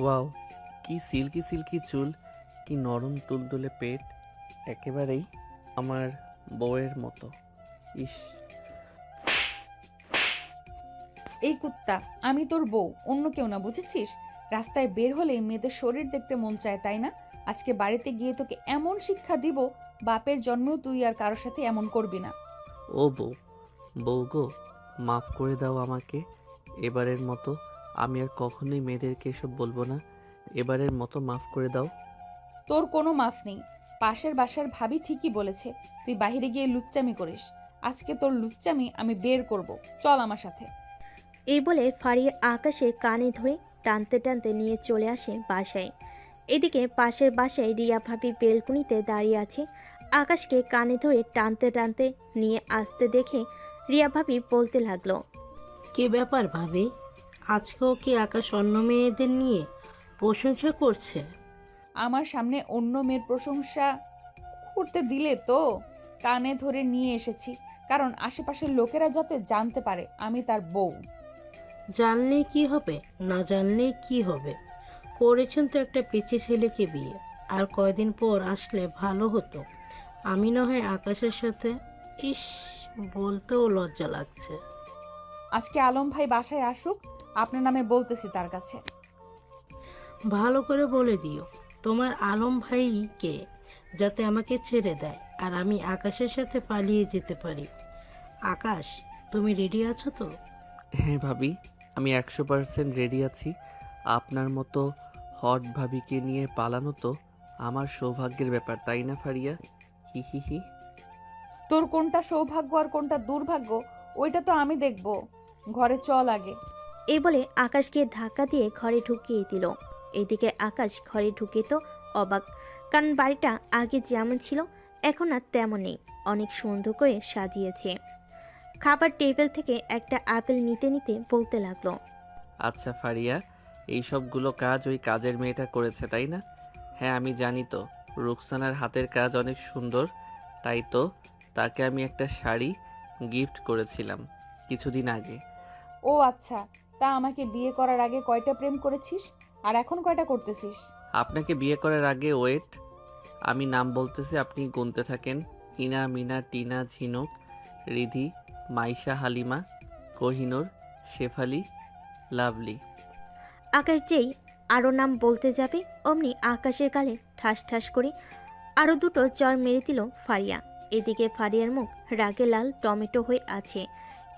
Wow, কি silky silky চুল, কি নরম তুলতুলে পেট, একেবারেই আমার বউয়ের মতো। ইস। এই কুত্তা, আমি তোর বউ, অন্য কেউ না, বুঝেছিস? রাস্তায় বের হলেই মেয়েদের শরীর দেখতে মন চায়, তাই না? আজকে বাড়িতে গিয়ে তোকে এমন শিক্ষা দিব, বাপের জন্মেও তুই আর কারোর সাথে এমন করবি না। ও বউ, বউ গো, মাফ করে দাও আমাকে। এবারের মতো আমি আর কখনোই মেয়েদেরকে এসব বলবো না। এবারের মতো মাফ করে দাও। তোর কোনো মাফ নেই। পাশের বাসার ভাবি ঠিকই বলেছে, তুই বাইরে গিয়ে লুচ্চামি করিস। আজকে তোর লুচ্চামি আমি বের করব। চল আমার সাথে। এই বলে ফারিয়া আকাশের কানে ধরে টানতে টানতে নিয়ে চলে আসে বাসায়। এদিকে পাশের বাসায় রিয়া ভাবি বেলকুনিতে দাঁড়িয়ে আছে। আকাশকে কানে ধরে টানতে টানতে নিয়ে আসতে দেখে রিয়া ভাবি বলতে লাগলো, কি ব্যাপার ভাবি? আজকেও কি আকাশ অন্য মেয়েদের নিয়ে প্রশংসা করছে? আমার সামনে অন্য মেয়ের প্রশংসা করতে দিলে তো কানে ধরে নিয়ে এসেছি, কারণ আশেপাশের লোকেরা যাতে জানতে পারে আমি তার বউ। জানলে কি হবে, না জানলে কি হবে? করেছেন তো একটা পিচ্চি ছেলেকে বিয়ে। আর কয়দিন পর আসলে ভালো হতো। আমি না হয় আকাশের সাথে। ইস, বলতেও লজ্জা লাগছে। আজকে আলম ভাই বাসায় আসুক, আপনার নামে বলতেছি তার কাছে। ভালো করে বলে দিও তোমার আলম ভাইকে, যাতে আমাকে ছেড়ে দেয় আর আমি আকাশের সাথে পালিয়ে যেতে পারি। আকাশ, তুমি রেডি আছো তো? হ্যাঁ ভাবি, আমি 100% রেডি আছি। আপনার মতো হট ভাবিকে নিয়ে পালানো তো আমার সৌভাগ্যের ব্যাপার, তাই না ফারিয়া? হি হি হি। তোর কোনটা সৌভাগ্য আর কোনটা দুর্ভাগ্য ওইটা তো আমি দেখব। ঘরে চল আগে। এই বলে আকাশকে ধাক্কা দিয়ে ঘরে ঢুকিয়ে দিল। এদিকে আকাশ ঘরে ঢুকে তো অবাক, কারণ বাড়িটা আগে যেমন ছিল এখন আর তেমন নেই। অনেক সুন্দর করে সাজিয়েছে। খাবার টেবিল থেকে একটা আপেল নিতে নিতে বলতে লাগলো, আচ্ছা ফারিয়া, এই সবগুলো কাজ ওই কাজের মেয়েটা করেছে তাই না? হ্যাঁ আমি জানি তো, রুকসানার হাতের কাজ অনেক সুন্দর, তাই তো তাকে আমি একটা শাড়ি গিফট করেছিলাম কিছুদিন আগে। ও আচ্ছা, তা আমাকে বিয়ে করার আগে কয়টা প্রেম করেছিস আর এখন কয়টা করতেছিস? আপনাকে বিয়ে করার আগে, ওয়েট, আমি নাম বলতেছি, আপনি গুনতে থাকেন। ইনা, মিনা, টিনা, ঝিনুক, রিধি, মাইশা, হালিমা, কোহিনুর, শেফালি, লাভলি। আকাশ যেই আরও নাম বলতে যাবে অমনি আকাশের গালে ঠাস ঠাস করে আরও দুটো চড় মেরে দিল ফারিয়া। এদিকে ফারিয়ার মুখ রাগে লাল টমেটো হয়ে আছে।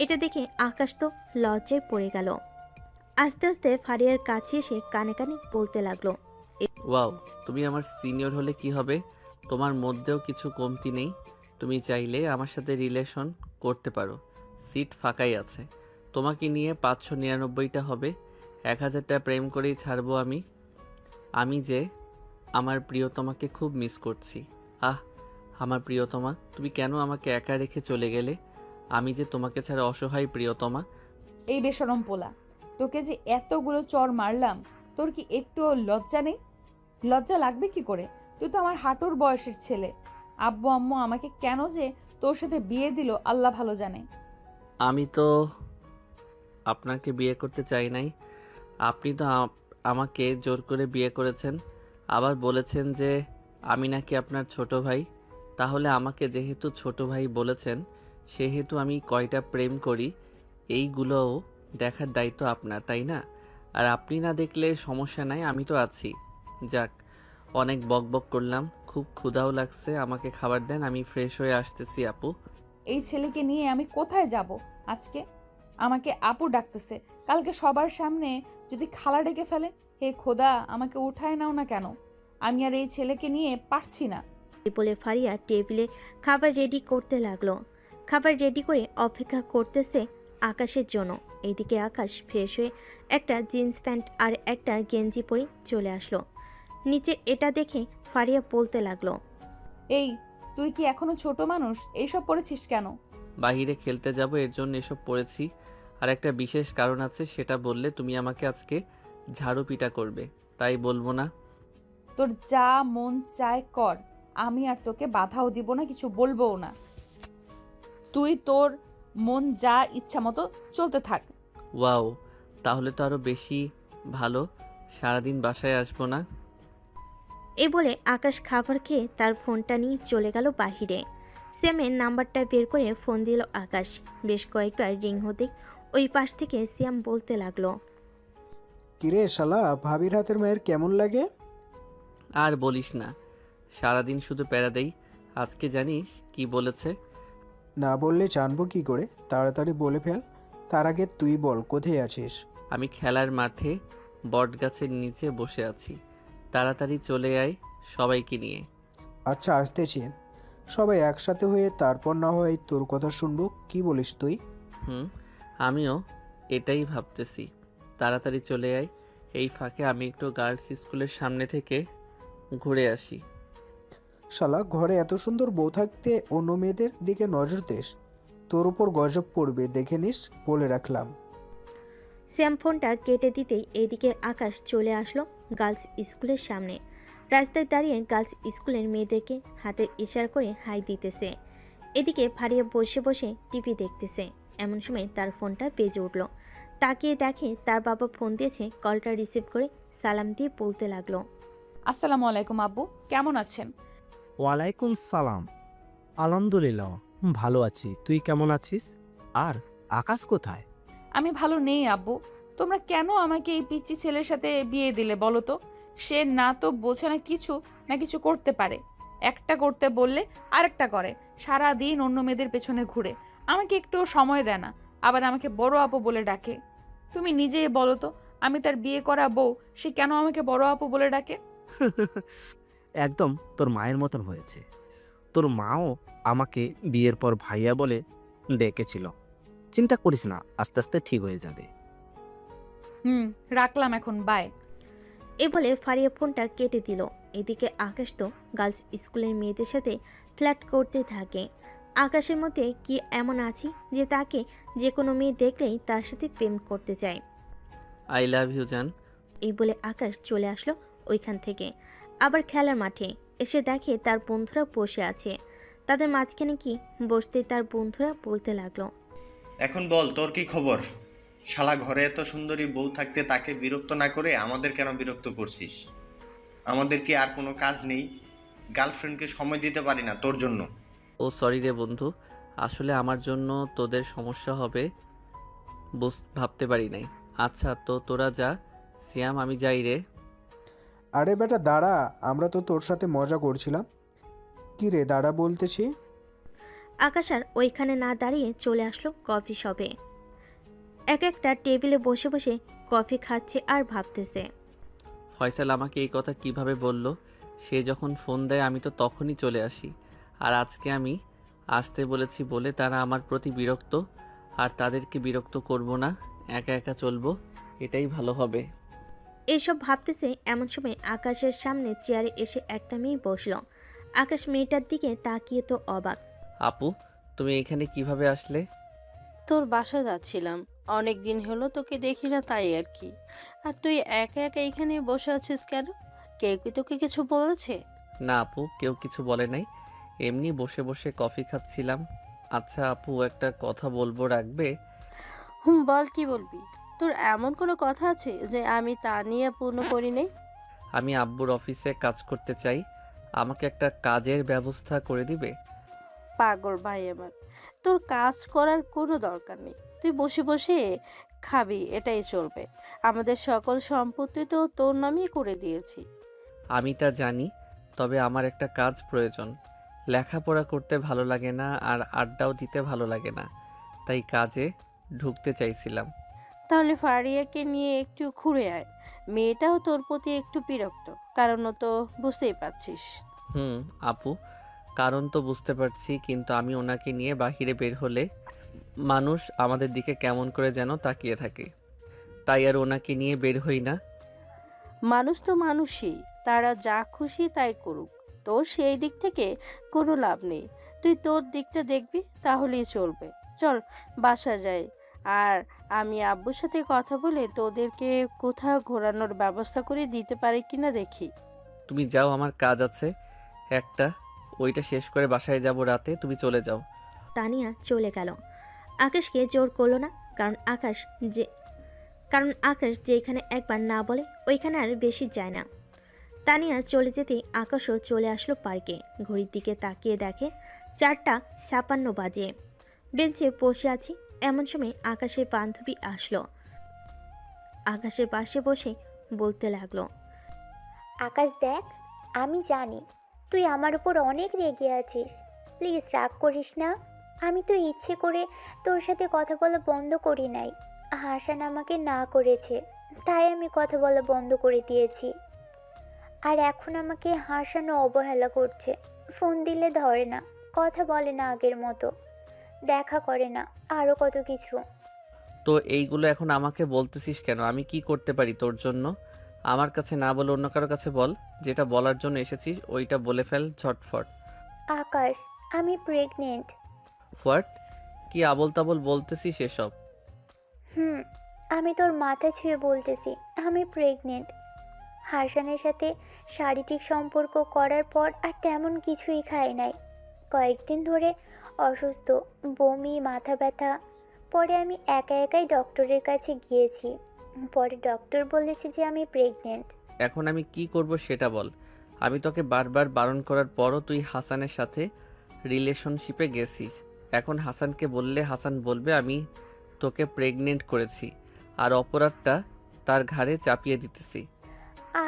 এটা দেখে আকাশ তো লজ্জায় পড়ে গেল। আস্তে আস্তে ফারিয়ার কাছে এসে কানে কানে বলতে লাগলো, ওয়াও, তুমি আমার সিনিয়র হলে কি হবে? তোমার মধ্যেও কিছু কমতি নেই। তুমি চাইলে আমার সাথে রিলেশন করতে পারো, সিট ফাঁকাই আছে। তোমাকে নিয়ে 599টা হবে, 1000টা প্রেম করেই ছাড়বো আমি। আমি যে আমার প্রিয়তমাকে খুব মিস করছি। আহ, আমার প্রিয়তমা, তুমি কেন আমাকে একা রেখে চলে গেলে? আমি যে তোমাকে ছাড়া অসহায় প্রিয়তমা। এই বেশরম পোলা, তোকে যে এতগুলো চর মারলাম, তোর কি একটুও লজ্জা নেই? লজ্জা লাগবে কি করে? তুই তো আমার হাঁটুর বয়সের ছেলে। আব্বু আম্মু আমাকে কেন যে তোর সাথে বিয়ে দিল আল্লাহ ভালো জানে। আমি তো আপনাকে বিয়ে করতে চাই নাই। আপনি তো আমাকে জোর করে বিয়ে করেছেন। আবার বলেছেন যে আমি নাকি আপনার ছোট ভাই। তাহলে আমাকে যেহেতু ছোট ভাই বলেছেন, সেহেতু আমি কয়টা প্রেম করি এইগুলোও দেখার দায়িত্ব আপনার, তাই না? আর আপনি না দেখলে সমস্যা নাই, আমি তো আছি। যাক, অনেক বকবক করলাম, খুব ক্ষুধাও লাগছে, আমাকে খাবার দেন, আমি ফ্রেশ হয়ে আসতেছি আপু। এই ছেলেকে নিয়ে আমি কোথায় যাব আজকে? আমাকে আপু ডাকতেছে, কালকে সবার সামনে যদি খালা ডেকে ফেলে। হে খোদা, আমাকে উঠায় নাও না কেন? আমি আর এই ছেলেকে নিয়ে পারছি না। এই বলে ফারিয়া টেবিলে খাবার রেডি করতে লাগলো। খাবার রেডি করে অপেক্ষা করতেছে আকাশের জন্য। এইদিকে আকাশ ফ্রেশ হয়ে একটা জিন্স প্যান্ট আর একটা গেঞ্জি পরে চলে আসলো। নিচে এটা দেখে ফারিয়া বলতে লাগলো, এই, তুই কি এখনো ছোট মানুষ? এইসব পড়েছিস কেন? বাহিরে খেলতে যাব, এর জন্য এসব পড়েছি। আর একটা বিশেষ কারণ আছে, সেটা বললে তুমি আমাকে আজকে ঝাড়ু পিটা করবে, তাই বলবো না। তোর যা মন চায় কর, আমি আর তোকে বাধাও দিব না, কিছু বলবোও না। তুই তোর মন যা ইচ্ছা মতো চলতে থাক। ওয়াও, তাহলে তো আরো বেশি ভালো। সারাদিন বাসায় আসবো না। এই বলে আকাশ খাবার খেয়ে তার ফোনটা নিয়ে চলে গেল বাহিরে। সিয়ামের নাম্বারটা বের করে ফোন দিল আকাশ। বেশ কয়েকবার রিং হতে ওই পাশ থেকে সিয়াম বলতে লাগলো, কিরে শালা, ভাবির হাতের মায়ের কেমন লাগে? আর বলিস না, সারাদিন শুধু প্যারা দেই। আজকে জানিস কি বলেছে? না বললে জানবো কি করে? তাড়াতাড়ি বলে ফেল। তার আগে তুই বল, কোথায় আছিস? আমি খেলার মাঠে বটগাছের নিচে বসে আছি, তাড়াতাড়ি চলে আয় সবাইকে নিয়ে। আচ্ছা, আসতেছি। সবাই একসাথে হয়ে তারপর না হয় তোর কথা শুনবো। কি বলিস তুই? হুম, আমিও এটাই ভাবতেছি। তাড়াতাড়ি চলে আয়। এই ফাঁকে আমি একটু গার্লস স্কুলের সামনে থেকে ঘুরে আসি। শালা, ঘরে এত সুন্দর বউ থাকতে অন্য মেয়েদের দিকে নজর দিস, তোর উপর গজব পড়বে, দেখে নিস, বলে রাখলাম। সিয়াম ফোনটা কেটে দিতেই এদিকে আকাশ চলে আসলো গার্লস স্কুলের সামনে। রাস্তায় দাঁড়িয়ে গার্লস স্কুলের মেয়েদেরকে হাতের ইশারা করে হাই দিতেছে। এদিকে ফারিয়া বসে বসে টিভি দেখতেছে। এমন সময় তার ফোনটা বেজে উঠল। তাকিয়ে দেখে তার বাবা ফোন দিয়েছে। কলটা রিসিভ করে সালাম দিয়ে বলতে লাগলো, আসসালামু আলাইকুম আব্বু, কেমন আছেন? ওয়ালাইকুম সালাম। আলহামদুলিল্লাহ, ভালো আছি। তুই কেমন আছিস? আর আকাশ কোথায়? আমি ভালো নেই আব্বু। তোমরা কেন আমাকে এই পিচ্চি ছেলের সাথে বিয়ে দিলে বলো তো? সে না তো বোঝে না কিছু, না কিছু করতে পারে। একটা করতে বললে আরেকটা করে, সারা দিন অন্য মেয়েদের পেছনে ঘুরে, আমাকে একটু সময় দেয় না, আবার আমাকে বড় আপু বলে ডাকে। তুমি নিজেই বলো তো, আমি তার বিয়ে করা বউ, সে কেন আমাকে বড় আপু বলে ডাকে? একদম তোর মায়ের মতন হয়েছে। তোর মাও আমাকে বিয়ের পর ভাইয়া বলে ডেকেছিল। চিন্তা করিস না, আস্তে আস্তে ঠিক হয়ে যাবে। রাখলাম এখন, বাই। এ বলে ফারিয়া ফোনটা কেটে দিল। এদিকে আকাশ তো গার্লস স্কুলের মেয়েদের সাথে ফ্ল্যাট করতে থাকে। আকাশের মধ্যে কি এমন আছে যে তাকে যে কোনো মেয়ে দেখলেই তার সাথে প্রেম করতে চায়। আই লাভ ইউ জান। এই বলে আকাশ চলে আসলো ওইখান থেকে। আবার খেলার মাঠে এসে দেখে তার বন্ধুরা বসে আছে। তাদের মাঝখানে কি বসতে তার বন্ধুরা বলতে লাগলো, এখন বল, তোর কি খবর? শালা, ঘরে এত সুন্দরী বউ থাকতে তাকে বিরক্ত না করে আমাদের কেন বিরক্ত করছিস? আমাদের কি আর কোনো কাজ নেই? গার্লফ্রেন্ডকে সময় দিতে পারি না তোর জন্য? ও সরি রে বন্ধু, আসলে আমার জন্য তোদের সমস্যা হবে ভাবতে পারি নাই। আচ্ছা তো তোরা যা, সিয়াম আমি যাই রে। আরে বেটা দাঁড়া, আমরা তো তোর সাথে মজা করছিলাম। কি রে দাঁড়া বলতেছি? আকাশ আর ওইখানে না দাঁড়িয়ে চলে আসলো কফি শপে। এক একটা টেবিলে বসে বসে কফি খাচ্ছে আর ভাবতেছে। ফয়সাল আমাকে এই কথা কিভাবে বলল? সে যখন ফোন দেয় আমি তো তখনই চলে আসি, আর আজকে আমি আসতে বলেছি বলে তারা আমার প্রতি বিরক্ত। আর তাদেরকে বিরক্ত করব না, একা একা চলবো, এটাই ভালো হবে। এইসব ভাবতেছে এমন সময় আকাশের সামনে চেয়ারে এসে একটা মেয়ে বসলো। আকাশ মেয়েটার দিকে তাকিয়ে তো অবাক। আপু, তুমি এখানে কিভাবে আসলে? তোর বাসা যাচ্ছিলাম, অনেক দিন হলো তোকে দেখি না, তাই আর কি। আর তুই একা একা এখানে বসে আছিস কেন? কেউ কি তোকে কিছু বলেছে? না আপু, কেউ কিছু বলে নাই, এমনি বসে বসে কফি খাচ্ছিলাম। আচ্ছা আপু, একটা কথা বলবো, রাখবে? বল, কি বলবি? তোর এমন কোনো কথা আছে যে আমি তা নিয়ে পূর্ণ করি নেই? আমি আব্বুর অফিসে কাজ করতে চাই, আমাকে একটা কাজের ব্যবস্থা করে দিবে? পাগল ভাই আমার, তোর কাজ করার কোনো দরকার নেই। তুই বসে বসে খাবি, এটাই চলবে। আমাদের সকল সম্পত্তি তো তোর নামই করে দিয়েছি। আমি তা জানি, তবে আমার একটা কাজ প্রয়োজন। লেখাপড়া করতে ভালো লাগে না, আর আড্ডাও দিতে ভালো লাগে না, তাই কাজে ঢুকতে চাইছিলাম। তাহলে ফারিয়াকে নিয়ে একটু ঘুরে আয়। মেয়েটাও তোর প্রতি একটু বিরক্ত, কারণ ও তো বুঝতেই পারছিস। আপু, কারণ তো বুঝতে পারছি, কিন্তু আমি ওনাকে নিয়ে বাহিরে বের হলে মানুষ আমাদের দিকে কেমন করে যেন তাকিয়ে থাকে, তাই আর ওনাকে নিয়ে বের হই না। মানুষ তো মানুষই, তারা যা খুশি তাই করুক, তোর সেই দিক থেকে কোনো লাভ নেই। তুই তোর দিকটা দেখবি, তাহলেই চলবে। চল বাসা যাই, আর আমি আব্বুর সাথে কথা বলে তোদেরকে কোথাও ঘোরানোর ব্যবস্থা করে দিতে পারি কিনা দেখি। তুমি যাও, আমার কাজ আছে একটা, ওইটা শেষ করে বাসায় যাব রাতে, তুমি চলে যাও। তানিয়া চলে গেল। আকাশকে জোর করলো না, কারণ আকাশ যে কারণ আকাশ যেখানে একবার না বলে ওইখানে আর বেশি যায় না। তানিয়া চলে যেতেই আকাশও চলে আসলো পার্কে। ঘড়ির দিকে তাকিয়ে দেখে 4:56 বাজে। বেঞ্চে বসে আছি, এমন সময় আকাশের বান্ধবী আসলো। আকাশের পাশে বসে বলতে লাগলো, আকাশ দেখ, আমি জানি তুই আমার উপর অনেক রেগে আছিস। প্লিজ রাগ করিস না। আমি তো ইচ্ছে করে তোর সাথে কথা বলা বন্ধ করি নাই। হাসান আমাকে না করেছে, তাই আমি কথা বলা বন্ধ করে দিয়েছি। আর এখন আমাকে হাসানও অবহেলা করছে। ফোন দিলে ধরে না, কথা বলে না আগের মতো, দেখা করে না, আরও কত কিছু। তো এইগুলো এখন আমাকে বলতেছিস কেন? আমি কি করতে পারি তোর জন্য? আমার কাছে না বলে অন্য কারো কাছে বল। যেটা বলার জন্য এসেছিস ওইটা বলে ফেল ঝটফট। আকাশ, আমি প্রেগনেন্ট। হোয়াট? কি আবল তাবল বলতেছিস এসব? আমি তোর মাথা ছুঁয়ে বলতেছি, আমি প্রেগনেন্ট। হাসানের সাথে শারীরিক সম্পর্ক করার পর আর তেমন কিছুই খাই নাই। কয়েকদিন ধরে অসুস্থ, বমি, মাথা ব্যথা। পরে আমি একাই ডক্টরের কাছে গিয়েছি। পরে ডক্টর বলেছে যে আমি প্রেগনেন্ট। এখন আমি কি করব সেটা বল। আমি তোকে বারবার বারণ করার পরও তুই হাসানের সাথে রিলেশনশিপে গেছিস। এখন হাসানকে বললে হাসান বলবে আমি তোকে প্রেগনেন্ট করেছি, আর অপরাধটা তার ঘাড়ে চাপিয়ে দিতেছি।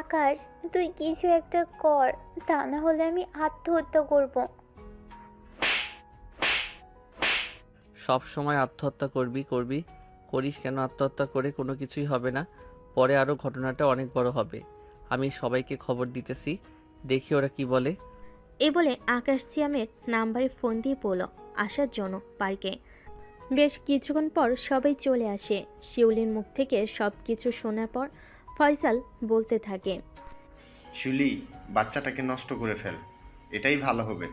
আকাশ, তুই কিছু একটা কর, তা না হলে আমি আত্মহত্যা করব। সব সময় আত্মহত্যা করবি করিস কেন? আত্মহত্যা করে কোনো কিছুই হবে না। পরে আরও ঘটনাটা অনেক বড় হবে। আমি সবাইকে খবর দিতেছি, দেখি ওরা কি বলে। এই বলে আকাশ সিয়ামের নাম্বারে ফোন দিয়ে বলল আসার জন্য পার্কে। বেশ কিছুক্ষণ পর সবাই চলে আসে। শিউলির মুখ থেকে সব কিছু শোনার পর ফয়সাল বলতে থাকে, শিউলি, বাচ্চাটাকে নষ্ট করে ফেল, এটাই ভালো হবে।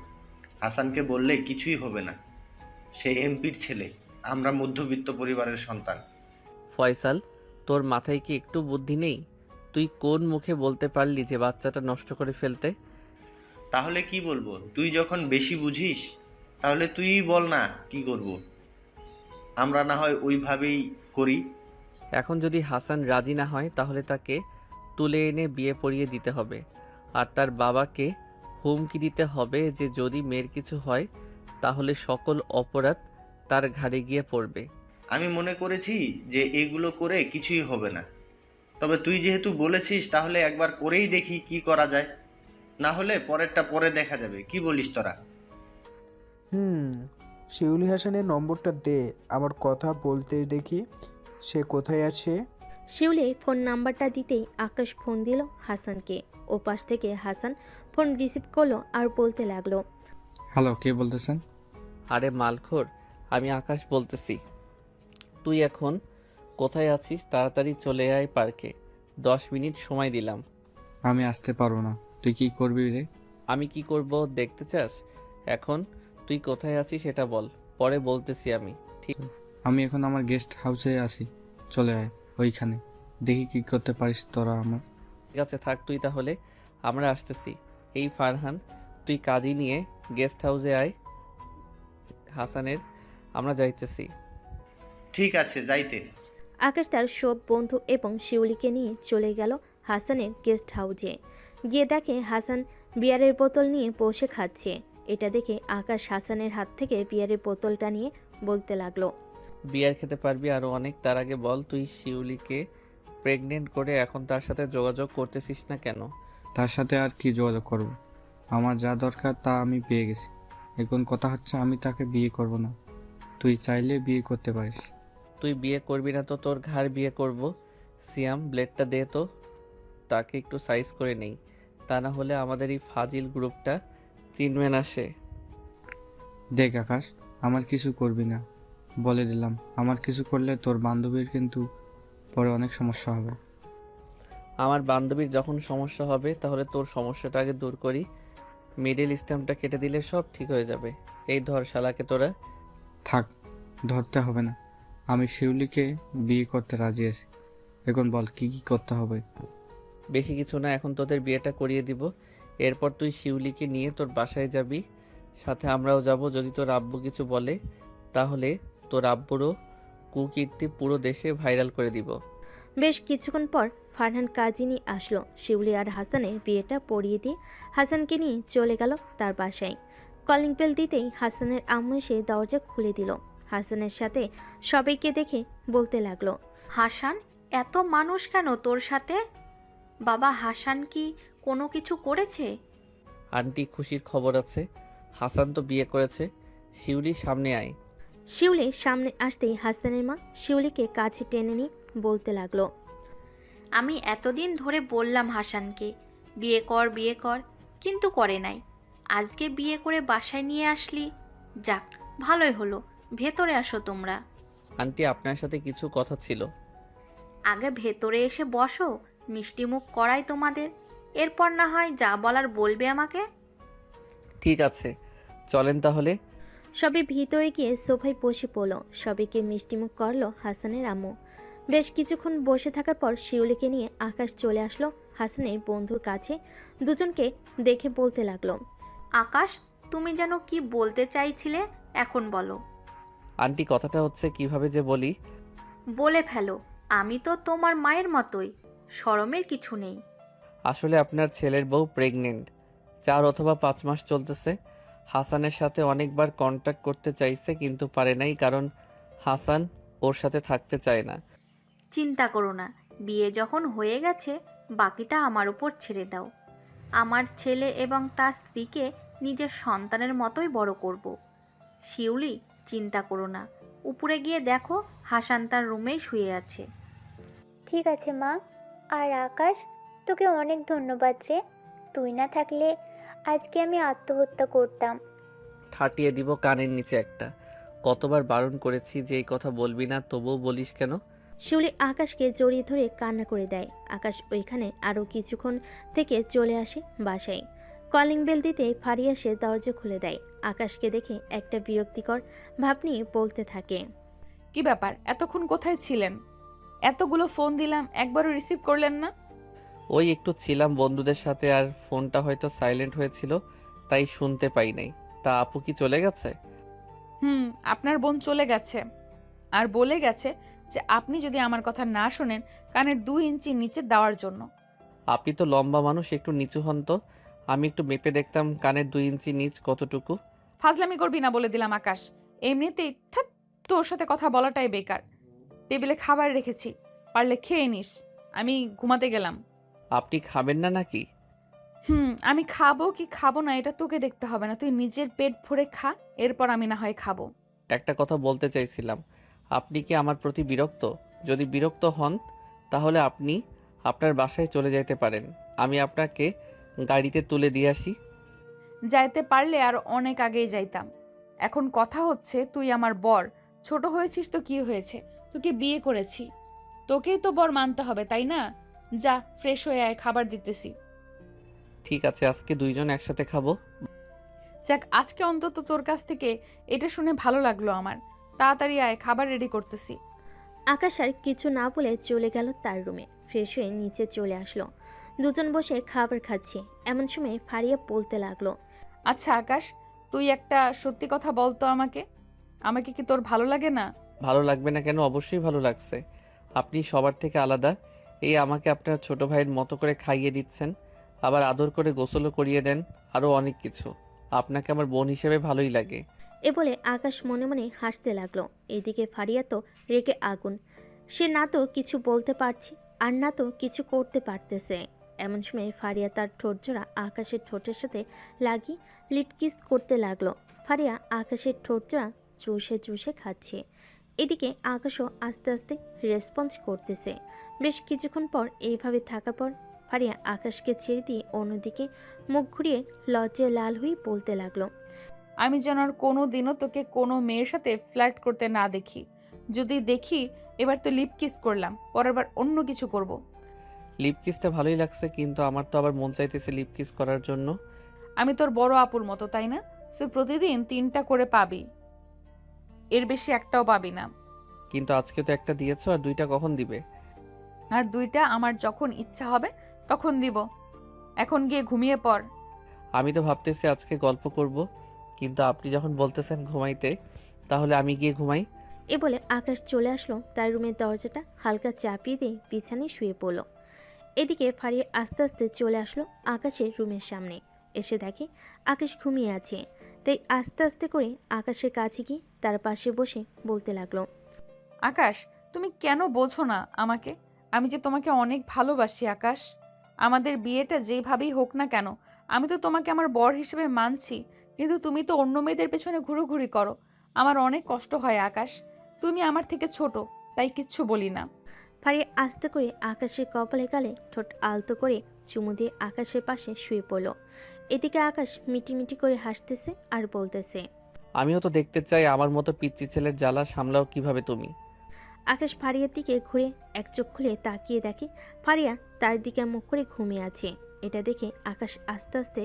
হাসানকে বললে কিছুই হবে না। সে এমপির ছেলে, আমরা মধ্যবিত্ত পরিবারের সন্তান। ফয়সাল, তোর মাথায় কি একটু বুদ্ধি নেই? তুই কোন মুখে বলতে পারলি যে বাচ্চাটা নষ্ট করে ফেলতে? তাহলে কি বলবো? তুই যখন বেশি বুঝিস তাহলে তুইই বল না কি করব। আমরা না হয় ওইভাবেই করি। এখন যদি হাসান রাজি না হয় তাহলে তাকে তুলে এনে বিয়ে পড়িয়ে দিতে হবে, আর তার বাবাকে হুমকি দিতে হবে যে যদি মেয়ের কিছু হয় তাহলে সকল অপরাধ তার ঘাড়ে গিয়ে পড়বে। আমি মনে করেছি যে এগুলো করে কিছুই হবে না, তবে তুই যেহেতু বলেছিস তাহলে একবার করেই দেখি কি করা যায়। না হলে পরেরটা পরে দেখা যাবে। কি বলিস তোরা? শিউলি হাসানের নম্বরটা দে, আমার কথা বলতে দেখি সে কোথায় আছে। শিউলি ফোন নাম্বারটা দিতেই আকাশ ফোন দিল হাসানকে। ওপাশ থেকে হাসান ফোন রিসিভ করলো আর বলতে লাগলো, হ্যালো, কে বলতেছেন? আরে মালখোর, আমি আকাশ বলতেছি। তুই এখন কোথায় আছিস? তাড়াতাড়ি চলে আয় পার্কে। 10 মিনিট সময় দিলাম। আমি আসতে পারবো না। তুই কি করবি রে? আমি কি করব দেখতে চাস? এখন তুই কোথায় আছিস সেটা বল, পরে বলতেছি আমি। ঠিক আমি এখন আমার গেস্ট হাউসে আছি, চলে আয় ওইখানে, দেখি কি করতে পারিস তোরা আমার। আছে, থাক তুই তাহলে, আমরা আসতেছি। এই ফারহান, তুই কাজী নিয়ে গেস্ট হাউসে আয় হাসানের, আমরা যাইতেছি। ঠিক আছে, যাইতে। আকাশ তার সব বন্ধু এবং শিউলিকে নিয়ে চলে গেল হাসানের গেস্ট হাউসে। গিয়ে দেখে হাসান বিয়ারের বোতল নিয়ে বসে খাচ্ছে। এটা দেখে আকাশ হাসানের হাত থেকে বিয়ারের বোতলটা নিয়ে বলতে লাগলো, বিয়ার খেতে পারবি আরো অনেক। তার আগে বল, তুই শিউলিকে প্রেগনেন্ট করে এখন তার সাথে যোগাযোগ করতেছিস না কেন? তার সাথে আর কি যোগাযোগ করব? আমার যা দরকার তা আমি পেয়ে গেছি। এখন কথা হচ্ছে আমি তাকে বিয়ে করব না। তুই চাইলে বিয়ে করতে পারিস। তুই বিয়ে করবি না তো তোর ঘাড় বিয়ে করব। সিয়াম, ব্লেডটা দে তো, তাকে একটু সাইজ করে নেই, তা না হলে আমাদের এই ফাজিল গ্রুপটা চিনবে না সে। দেখ আকাশ, আমার কিছু করবি না, বলে দিলাম। আমার কিছু করলে তোর বান্ধবীর কিন্তু পরে অনেক সমস্যা হবে। আমার বান্ধবীর যখন সমস্যা হবে তাহলে তোর সমস্যাটা আগে দূর করি। মিডল স্ট্যাম্পটা কেটে দিলে সব ঠিক হয়ে যাবে। এই ধর শালাকে তোরা। থাক, ধরতে হবে না। আমি শিউলিকে বিয়ে করতে রাজি আছি। এখন বল কি কি করতে হবে? বেশি কিছু না, এখন তোদের বিয়েটা করিয়ে দিব। এরপর তুই শিউলিকে নিয়ে তোর বাসায় যাবি, সাথে আমরাও যাব। যদি তোর আব্বু কিছু বলে তাহলে তোর আব্বুরও কুকীর্তি পুরো দেশে ভাইরাল করে দিব। বেশ কিছুক্ষণ পর ফারহান কাজিনী আসলো। শিউলি আর হাসানের বিয়েটা পড়িয়ে দিয়ে হাসানকে নিয়ে চলে গেল তার বাসায়। কলিং বেল দিতেই হাসানের আম্মু এসে দরজা খুলে দিল। হাসানের সাথে সবাইকে দেখে বলতে লাগলো, হাসান, এত মানুষ কেন তোর সাথে? বাবা হাসান কি কোনো কিছু করেছে? আন্টি, খুশির খবর আছে। হাসান তো বিয়ে করেছে। শিউলি, সামনে আয়। শিউলি সামনে আসতেই হাসানের মা শিউলিকে কাছে টেনে নিয়ে বলতে লাগলো, আমি এতদিন ধরে বললাম হাসানকে বিয়ে কর বিয়ে কর, কিন্তু করে নাই। আজকে বিয়ে করে বাসায় নিয়ে আসলি, যাক ভালোই হলো। ভেতরে আসো তোমরা। আন্টি, আপনার সাথে কিছু কথা ছিল। আগে ভেতরে এসে বসো, মিষ্টি মুখ করাই তোমাদের, এরপর না হয় যা বলার বলবে আমাকে। ঠিক আছে, চলেন তাহলে। সবাই ভিতরে গিয়ে সোফায় বসে পড়ল। সবাইকে মিষ্টিমুখ করলো হাসানের আম্মু। বেশ কিছুক্ষণ বসে থাকার পর শিউলিকে নিয়ে আকাশ চলে আসলো হাসানের বন্ধুর কাছে। দুজনকে দেখে বলতে লাগলো, আকাশ, তুমি যেন কি বলতে চাইছিলে, এখন বলো। আন্টি, কথাটা হচ্ছে কিভাবে যে বলি। বলে ফেলো, আমি তো তোমার মায়ের মতোই, শরমের কিছু নেই। আসলে আপনার ছেলের বউ প্রেগনেন্ট, 4 অথবা 5 মাস চলতেছে। হাসানের সাথে অনেকবার কন্ট্যাক্ট করতে চাইছে কিন্তু পারে নাই, কারণ হাসান ওর সাথে থাকতে চায় না। চিন্তা করো না, বিয়ে যখন হয়ে গেছে বাকিটা আমার উপর ছেড়ে দাও। আমার ছেলে এবং তার স্ত্রীকে নিজের সন্তানের মতোই বড় করব। শিউলি, চিন্তা করো না, উপরে গিয়ে দেখো হাসান তার রুমেই শুয়ে আছে। ঠিক আছে মা। আর আকাশ, তোকে অনেক ধন্যবাদ রে। তুই না থাকলে আজকে আমি আত্মহত্যা করতাম। ঠাটিয়ে দিব কানের নিচে একটা। কতবার বারণ করেছি যে এই কথা বলবি না, তবুও বলিস কেন? শিউলি আকাশকে জড়িয়ে ধরে কান্না করে দেয়। আকাশ ওইখানে আরও কিছুক্ষণ থেকে চলে আসে বাসায়। কলিং বেল দিতে ফারিয়া সে দরজা খুলে দেয়। আকাশকে দেখে একটা বিরক্তিকর ভাব নিয়ে বলতে থাকে, কি ব্যাপার, এতক্ষণ কোথায় ছিলেন? এতগুলো ফোন দিলাম, একবারও রিসিভ করলেন না? ওই একটু ছিলাম বন্ধুদের সাথে, আর ফোনটা হয়তো সাইলেন্ট হয়েছিল, তাই শুনতে পাই নাই। তা আপু কি চলে গেছে? আপনার বোন চলে গেছে, আর বলে গেছে যে আপনি যদি আমার কথা না শোনেন কানের 2 ইঞ্চি নিচে দেওয়ার জন্য। আপনি তো লম্বা মানুষ, একটু নিচু হন তো। আমি একটু মেপে দেখতাম কানের 2 ইঞ্চি নিচ কতটুকু। ফাজলামি করবি না বলে দিলাম আকাশ। এমনিতেই থাক, তোর সাথে কথা বলাটাই বেকার। টেবিলে খাবার রেখেছি, পারলে খেয়ে নিস। আমি ঘুমাতে গেলাম। আপনি খাবেন না নাকি? আমি খাবো কি খাবো না এটা তোকে দেখতে হবে না। তুই নিজের পেট ভরে খা, এরপর আমি না হয় খাবো। একটা কথা বলতে চাইছিলাম। আপনি কি আমার প্রতি বিরক্ত? যদি বিরক্ত হন তাহলে আপনি আপনার বাসায় চলে যেতে পারেন। আমি আপনাকে গাড়িতে তুলে দিয়ে আসি। যাইতে পারলে আর অনেক আগেই যাইতাম। এখন কথা হচ্ছে তুই আমার বর। ছোট হয়েছিস তো কি হয়েছে, তোকে বিয়ে করেছি, তোকেই তো বর মানতে হবে, তাই না? যা, ফ্রেশ হয়ে আয়, খাবার দিতেছি। ঠিক আছে, আজকে 2 জন একসাথে খাবো। যাক, আজকে অন্তত তোর কাছ থেকে এটা শুনে ভালো লাগলো আমার। তাড়াতাড়ি আয়, খাবার রেডি করতেছি। আকাশ আর কিছু না বলে চলে গেল তার রুমে। ফ্রেশ হয়ে নিচে চলে আসলো। দুজন বসে খাবার খাচ্ছে। এমন সময় ফারিয়া বলতে লাগলো, আচ্ছা আকাশ, তুই একটা সত্যি কথা বলতো আমাকে। আমাকে কি তোর ভালো লাগে না? ভালো লাগবে না কেন? অবশ্যই ভালো লাগছে। আপনি সবার থেকে আলাদা। এই আমাকে আপনার ছোট ভাইয়ের মতো করে খাইয়ে দিচ্ছেন, আবার আদর করে গোসলও করিয়ে দেন, আরও অনেক কিছু। আপনাকে আমার বোন হিসেবে ভালোই লাগে। এ বলে আকাশ মনে মনে হাসতে লাগলো। এদিকে ফারিয়া তো রেগে আগুন। সে না তো কিছু বলতে পারছে আর না তো কিছু করতে পারতেছে। এমন সময় ফারিয়া তার ঠোঁটজোড়া আকাশের ঠোঁটের সাথে লাগিয়ে লিপকিস করতে লাগলো। ফারিয়া আকাশের ঠোঁটজোড়া চুষে চুষে খাচ্ছে। এদিকে আকাশও আস্তে আস্তে রেসপন্স করতেছে। বেশ কিছুক্ষণ পর এইভাবে থাকার পর ফারিয়া আকাশকে ছেড়ে দিয়ে অন্যদিকে মুখ ঘুরিয়ে লজ্জায় লাল হয়ে বলতে লাগলো, আমি যেন আর কোনো দিনও তোকে কোনো মেয়ের সাথে ফ্লার্ট করতে না দেখি। যদি দেখি, এবার তো লিপ কিস করলাম, পরের বার অন্য কিছু করব। লিপ কিসটা ভালোই লাগছে, কিন্তু আমার তো আবার মন চাইতেছে লিপ কিস করার জন্য। আমি তোর বড় আপুর মতো, তাই না? তুই প্রতিদিন 3টা করে পাবি, এর বেশি একটাও পাবি না। কিন্তু আজকে তো একটা দিয়েছো, আর 2টা কখন দিবে? আর 2টা আমার যখন ইচ্ছা হবে তখন দিব। এখন গিয়ে ঘুমিয়ে পড়। আমি তো ভাবতেছি আজকে গল্প করব, কিন্তু আপনি যখন বলতেছেন ঘুমাইতে, তাহলে আমি গিয়ে ঘুমাই। এ বলে আকাশ চলে আসলো তার রুমের দরজাটা হালকা চাপিয়ে দিয়ে বিছানায় শুয়ে পড়ল। এদিকে ফারিয়া আস্তে আস্তে চলে আসলো আকাশের রুমের সামনে। এসে দেখে আকাশ ঘুমিয়ে আছে, তাই আস্তে আস্তে করে আকাশের কাছে গিয়ে তার পাশে বসে বলতে লাগলো, আকাশ, তুমি কেন বোঝো না আমাকে? আমি যে তোমাকে অনেক ভালোবাসি আকাশ। আমাদের বিয়েটা যেভাবেই হোক না কেন, আমি তো তোমাকে আমার বর হিসেবে মানছি, কিন্তু তুমি তো অন্য মেয়েদের পেছনে ঘুরোঘুরি করো। আমার অনেক কষ্ট হয় আকাশ। তুমি আমার থেকে ছোট, তাই কিচ্ছু বলি না। ফারিয়া আস্তে করে আকাশের কপালে গালে ঠোঁট আলতো করে চুমু দিয়ে আকাশের পাশে শুয়ে পড়ল। এদিকে আকাশ মিটিমিটি করে হাসতেছে আর বলতেছে, আমিও তো দেখতে চাই আমার মতো পিচ্চি ছেলের জ্বালা সামলাও কিভাবে তুমি। আকাশ ফারিয়ার দিকে ঘুরে এক চোখ খুলে তাকিয়ে দেখে ফারিয়া তার দিকে মুখ করে ঘুমিয়ে আছে। এটা দেখে আকাশ আস্তে আস্তে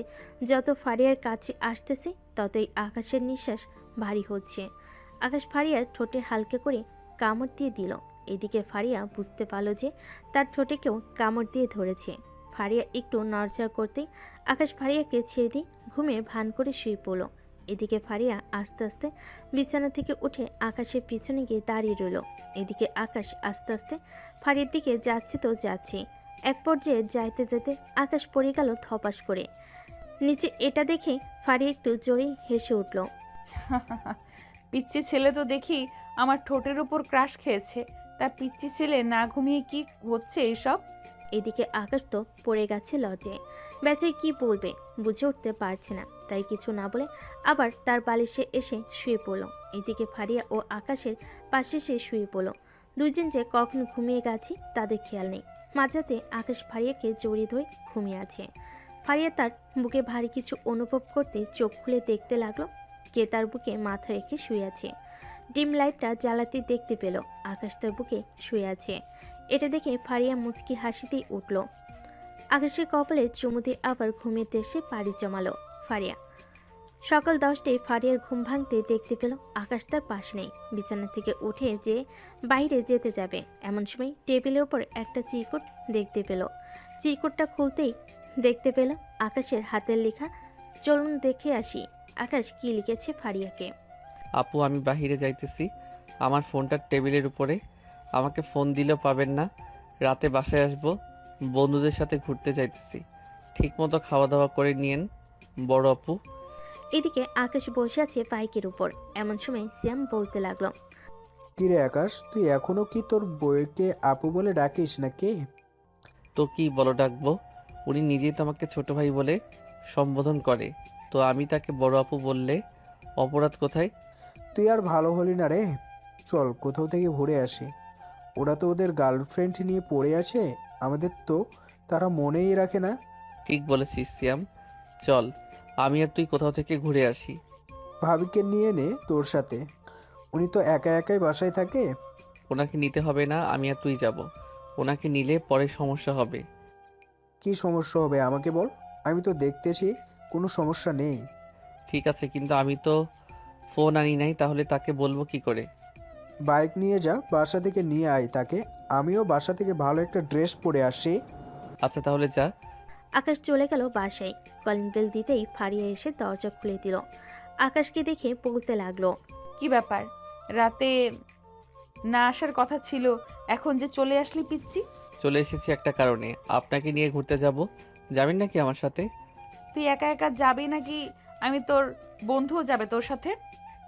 যত ফারিয়ার কাছে আসতেছে ততই আকাশের নিঃশ্বাস ভারী হচ্ছে। আকাশ ফারিয়ার ঠোঁটে হালকা করে কামড় দিয়ে দিল। এদিকে ফারিয়া বুঝতে পারল যে তার ঠোঁটে কেউ কামড় দিয়ে ধরেছে। ফারিয়া একটু নড়চড় করতেই আকাশ ফারিয়াকে ছেড়ে দিয়ে ঘুমের ভান করে শুয়ে পড়ল। এদিকে ফারিয়া আস্তে আস্তে বিছানা থেকে উঠে আকাশের পিছনে গিয়ে দাঁড়িয়ে রইল। এদিকে আকাশ আস্তে আস্তে ফারিয়ার দিকে যাচ্ছে তো যাচ্ছে। এক পর্যায়ে যাইতে যেতে আকাশ পড়ে গেল ধপাস করে নিচে। এটা দেখে ফারিয়া একটু জোরেই হেসে উঠল। পিচ্চি ছেলে তো দেখি আমার ঠোঁটের উপর ক্রাশ খেয়েছে। তা পিচ্চি ছেলে না ঘুমিয়ে কি হচ্ছে এইসব? এদিকে আকাশ তো পড়ে গেছে লজ্জায়। বেচারি কি বলবে বুঝে উঠতে পারছে না, তাই কিছু না বলে আবার তার বালিশে এসে শুয়ে পড়ল। এদিকে ফারিয়া ও আকাশের পাশে সে শুয়ে পড়ল। দুইজন যে কখন ঘুমিয়ে গেছে তাদের খেয়াল নেই। মাঝরাতে আকাশ ফারিয়াকে জড়িয়ে ধরে ঘুমিয়ে আছে। ফারিয়া তার বুকে ভারী কিছু অনুভব করতে চোখ খুলে দেখতে লাগলো কে তার বুকে মাথা রেখে শুয়ে আছে। ডিম লাইটটা জ্বালাতে দেখতে পেল আকাশ তার বুকে শুয়ে আছে। এটা দেখে ফারিয়া মুচকি হাসিতেই উঠল। আকাশের কপালে চুমু দিয়ে আবার ঘুমিয়ে এসে পাড়ি জমালো ফারিয়া। সকাল 10টায় ফারিয়ার ঘুম ভাঙতে দেখতে পেল আকাশ তার পাশে নেই। বিছানা থেকে উঠে যে বাইরে যেতে যাবে এমন সময় টেবিলের উপর একটা চিরকুট দেখতে পেল। চিরকুটটা খুলতেই দেখতে পেল আকাশের হাতের লেখা। চলুন দেখে আসি আকাশ কি লিখেছে ফারিয়াকে। আপু, আমি বাহিরে যাইতেছি, আমার ফোনটা টেবিলের উপরে, আমাকে ফোন দিলেও পাবেন না। রাতে বাসায় আসবো, বন্ধুদের সাথে ঘুরতে যাইতেছি, ঠিকমতো খাওয়া দাওয়া করে নিয়েন বড় আপু। এদিকে আকাশ বসে আছে বাইকের উপর। এমন সময় সিয়াম বলতে লাগলো, কিরে আকাশ, তুই এখনো কি তোর বউকে আপু বলে ডাকিস নাকি? তো কি বলো ডাকবো? উনি নিজেই তো আমাকে ছোট ভাই বলে সম্বোধন করে, তো আমি তাকে বড় আপু বললে অপরাধ কোথায়? তুই আর ভালো হলি না রে। চল কোথাও থেকে ঘুরে আসি। ওরা তো ওদের গার্লফ্রেন্ড নিয়ে পড়ে আছে, আমাদের তো তারা মনেই রাখে না। ঠিক বলেছিস সিয়াম, চল আমি আর তুই কোথাও থেকে ঘুরে আসি। ভাবিকে নিয়ে নে তোর সাথে, উনি তো একা একাই বাসায় থাকে। ওনাকে নিতে হবে না, আমি আর তুই যাব। ওনাকে নিলে পরে সমস্যা হবে। কি সমস্যা হবে আমাকে বল, আমি তো দেখতেছি কোনো সমস্যা নেই। ঠিক আছে, কিন্তু আমি তো ফোন আনি নাই, তাহলে তাকে বলবো কি করে? বাইক নিয়ে যা, বাসা থেকে নিয়ে আয় তাকে। আমিও বাসা থেকে ভালো একটা ড্রেস পরে আসি। আচ্ছা তাহলে যা। আকাশ চলে গেল বাসায়। কলিং বেল দিতেই ফারিয়া এসে দরজা খুলে দিল। আকাশকে দেখে বলতে লাগলো, কি ব্যাপার, রাতে না আসার কথা ছিল, এখন যে চলে আসলি পিচ্চি? চলে এসেছি একটা কারণে, আপনাকে নিয়ে ঘুরতে যাব, যাবেন নাকি আমার সাথে? তুই একা একা যাবি নাকি আমি তোর বন্ধুও যাবে তোর সাথে?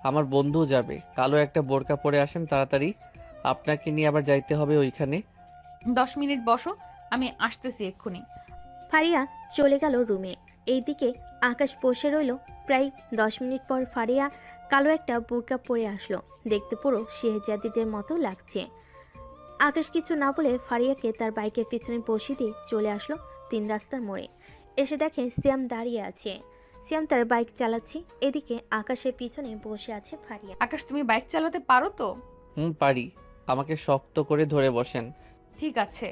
আমার বন্ধুও যাবে। কালো একটা বোরকা পরে আসেন তাড়াতাড়ি, আপনাকে নিয়ে আবার যাইতে হবে ওইখানে। 10 মিনিট বসো, আমি আসতেছি এক্ষুনি। ফারিয়া চলে গেল রুমে। এইদিকে আকাশ বসে রইল। প্রায় 10 মিনিট পর ফারিয়া কালো একটা বোরকা পরে আসলো। দেখতে পুরো শেহজাদিদের মতো লাগছে। আকাশ কিছু না বলে ফারিয়াকে তার বাইকের পিছনে বসিয়ে দিয়ে চলে আসলো 3 রাস্তার মোড়ে। এসে দেখে সিয়াম দাঁড়িয়ে আছে। সিয়াম তার বাইক চালাচ্ছে। এদিকে আকাশের পিছনে বসে আছে ফারিয়া। আকাশ, তুমি বাইক চালাতে পারো তো? পারি, আমাকে শক্ত করে ধরে বসেন। ঠিক আছে।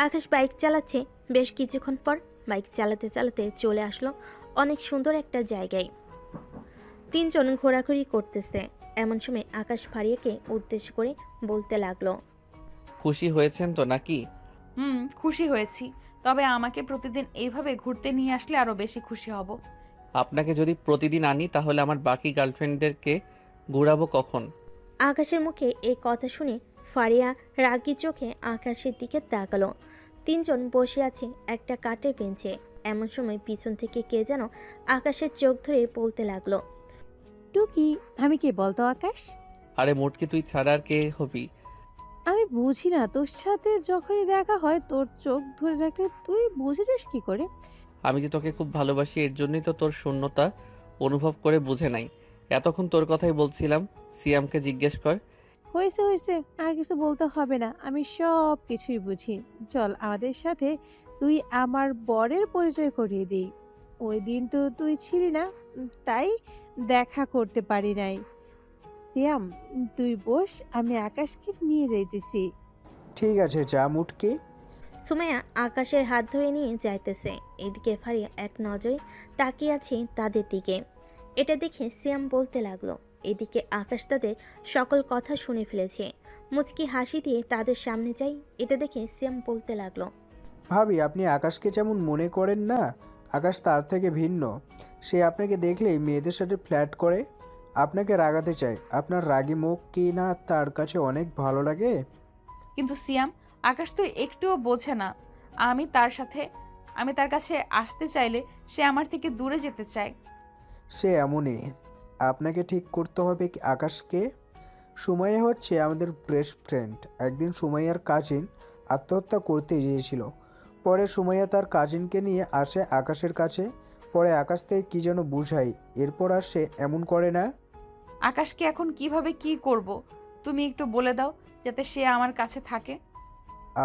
আকাশ বাইক চালাচ্ছে। বেশ কিছুক্ষণ পর বাইক চালাতে চালাতে চলে আসলো অনেক সুন্দর একটা জায়গায়। 3 জন ঘোরাঘুরি করতেছে। এমন সময় আকাশ ফারিয়াকে উদ্দেশ্য করে বলতে লাগলো, খুশি হয়েছেন তো নাকি? খুশি হয়েছি, তবে আমাকে প্রতিদিন এইভাবে ঘুরতে নিয়ে আসলে আরো বেশি খুশি হব। আপনাকে যদি প্রতিদিন আনি তাহলে আমার বাকি গার্লফ্রেন্ডদেরকে ঘুরাবো কখন? আকাশের মুখে এই কথা শুনে ফারিয়া রাগী চোখে আকাশের দিকে তাকালো। তিনজন বসে আছে একটা কাঠের বেঞ্চে। এমন সময় পিছন থেকে কে যেন আকাশের চোখ ধরে বলতে লাগলো, টুকি, আমি কে বলতো আকাশ? আরে মোটকে তুই ছাড়া আর কে হবি? আমি বুঝি না, তোর সাথে যখনই দেখা হয় তোর চোখ ধরে রাখলে তুই বুঝে যাস কি করে? আমি যে তোকে খুব ভালোবাসি এর জন্যই তো তোর শূন্যতা অনুভব করে বুঝে নাই। এতক্ষণ তোর কথাই বলছিলাম, সিয়ামকে জিজ্ঞেস কর। হয়েছে হয়েছে, আর কিছু বলতে হবে না, আমি সব কিছুই বুঝি। চল আমাদের সাথে তুই আমার বরের পরিচয় করিয়ে দিই। ওই দিন তো তুই ছিলি না, তাই দেখা করতে পারি নাই। সিয়াম, তুই বস, আমি আকাশকে নিয়ে যাইতেছি। ঠিক আছে, যা মুটকি। সুমাইয়া আকাশের হাত ধরে নিয়ে যাইতেছে। এদিকে ফারিয়া এক নজরে তাকিয়ে আছে তাদের দিকে। এটা দেখে সিয়াম বলতে লাগলো। এদিকে আকাশ তাদের সকল কথা শুনে ফেলেছে। মুচকি হাসি দিয়ে তাদের সামনে যাই। এটা দেখে সিয়াম বলতে লাগলো, ভাবি, আপনি আকাশকে যেমন মনে করেন না, আকাশ তার থেকে ভিন্ন। সে আপনাকে দেখলেই মেয়েদের সাথে ফ্ল্যাট করে, আপনাকে রাগাতে চায়। আপনার রাগী মুখ কি না তার কাছে অনেক ভালো লাগে? কিন্তু সিয়াম, আকাশ তো একটুও বোঝে না। আমি তার কাছে আসতে চাইলে সে আমার থেকে দূরে যেতে চায়। সে এমনই। আপনাকে ঠিক করতে হবে আকাশকে। সুমাইয়া হচ্ছে আমাদের বেস্ট ফ্রেন্ড। একদিন সুমাইয়ার কাজিন আত্মহত্যা করতে গিয়েছিল। পরে সুমাইয়া তার কাজিনকে নিয়ে আসে আকাশের কাছে। পরে আকাশ থেকে কী যেন বুঝাই, এরপর আর সে এমন করে না। আকাশকে এখন কিভাবে কি করব তুমি একটু বলে দাও, যাতে সে আমার কাছে থাকে।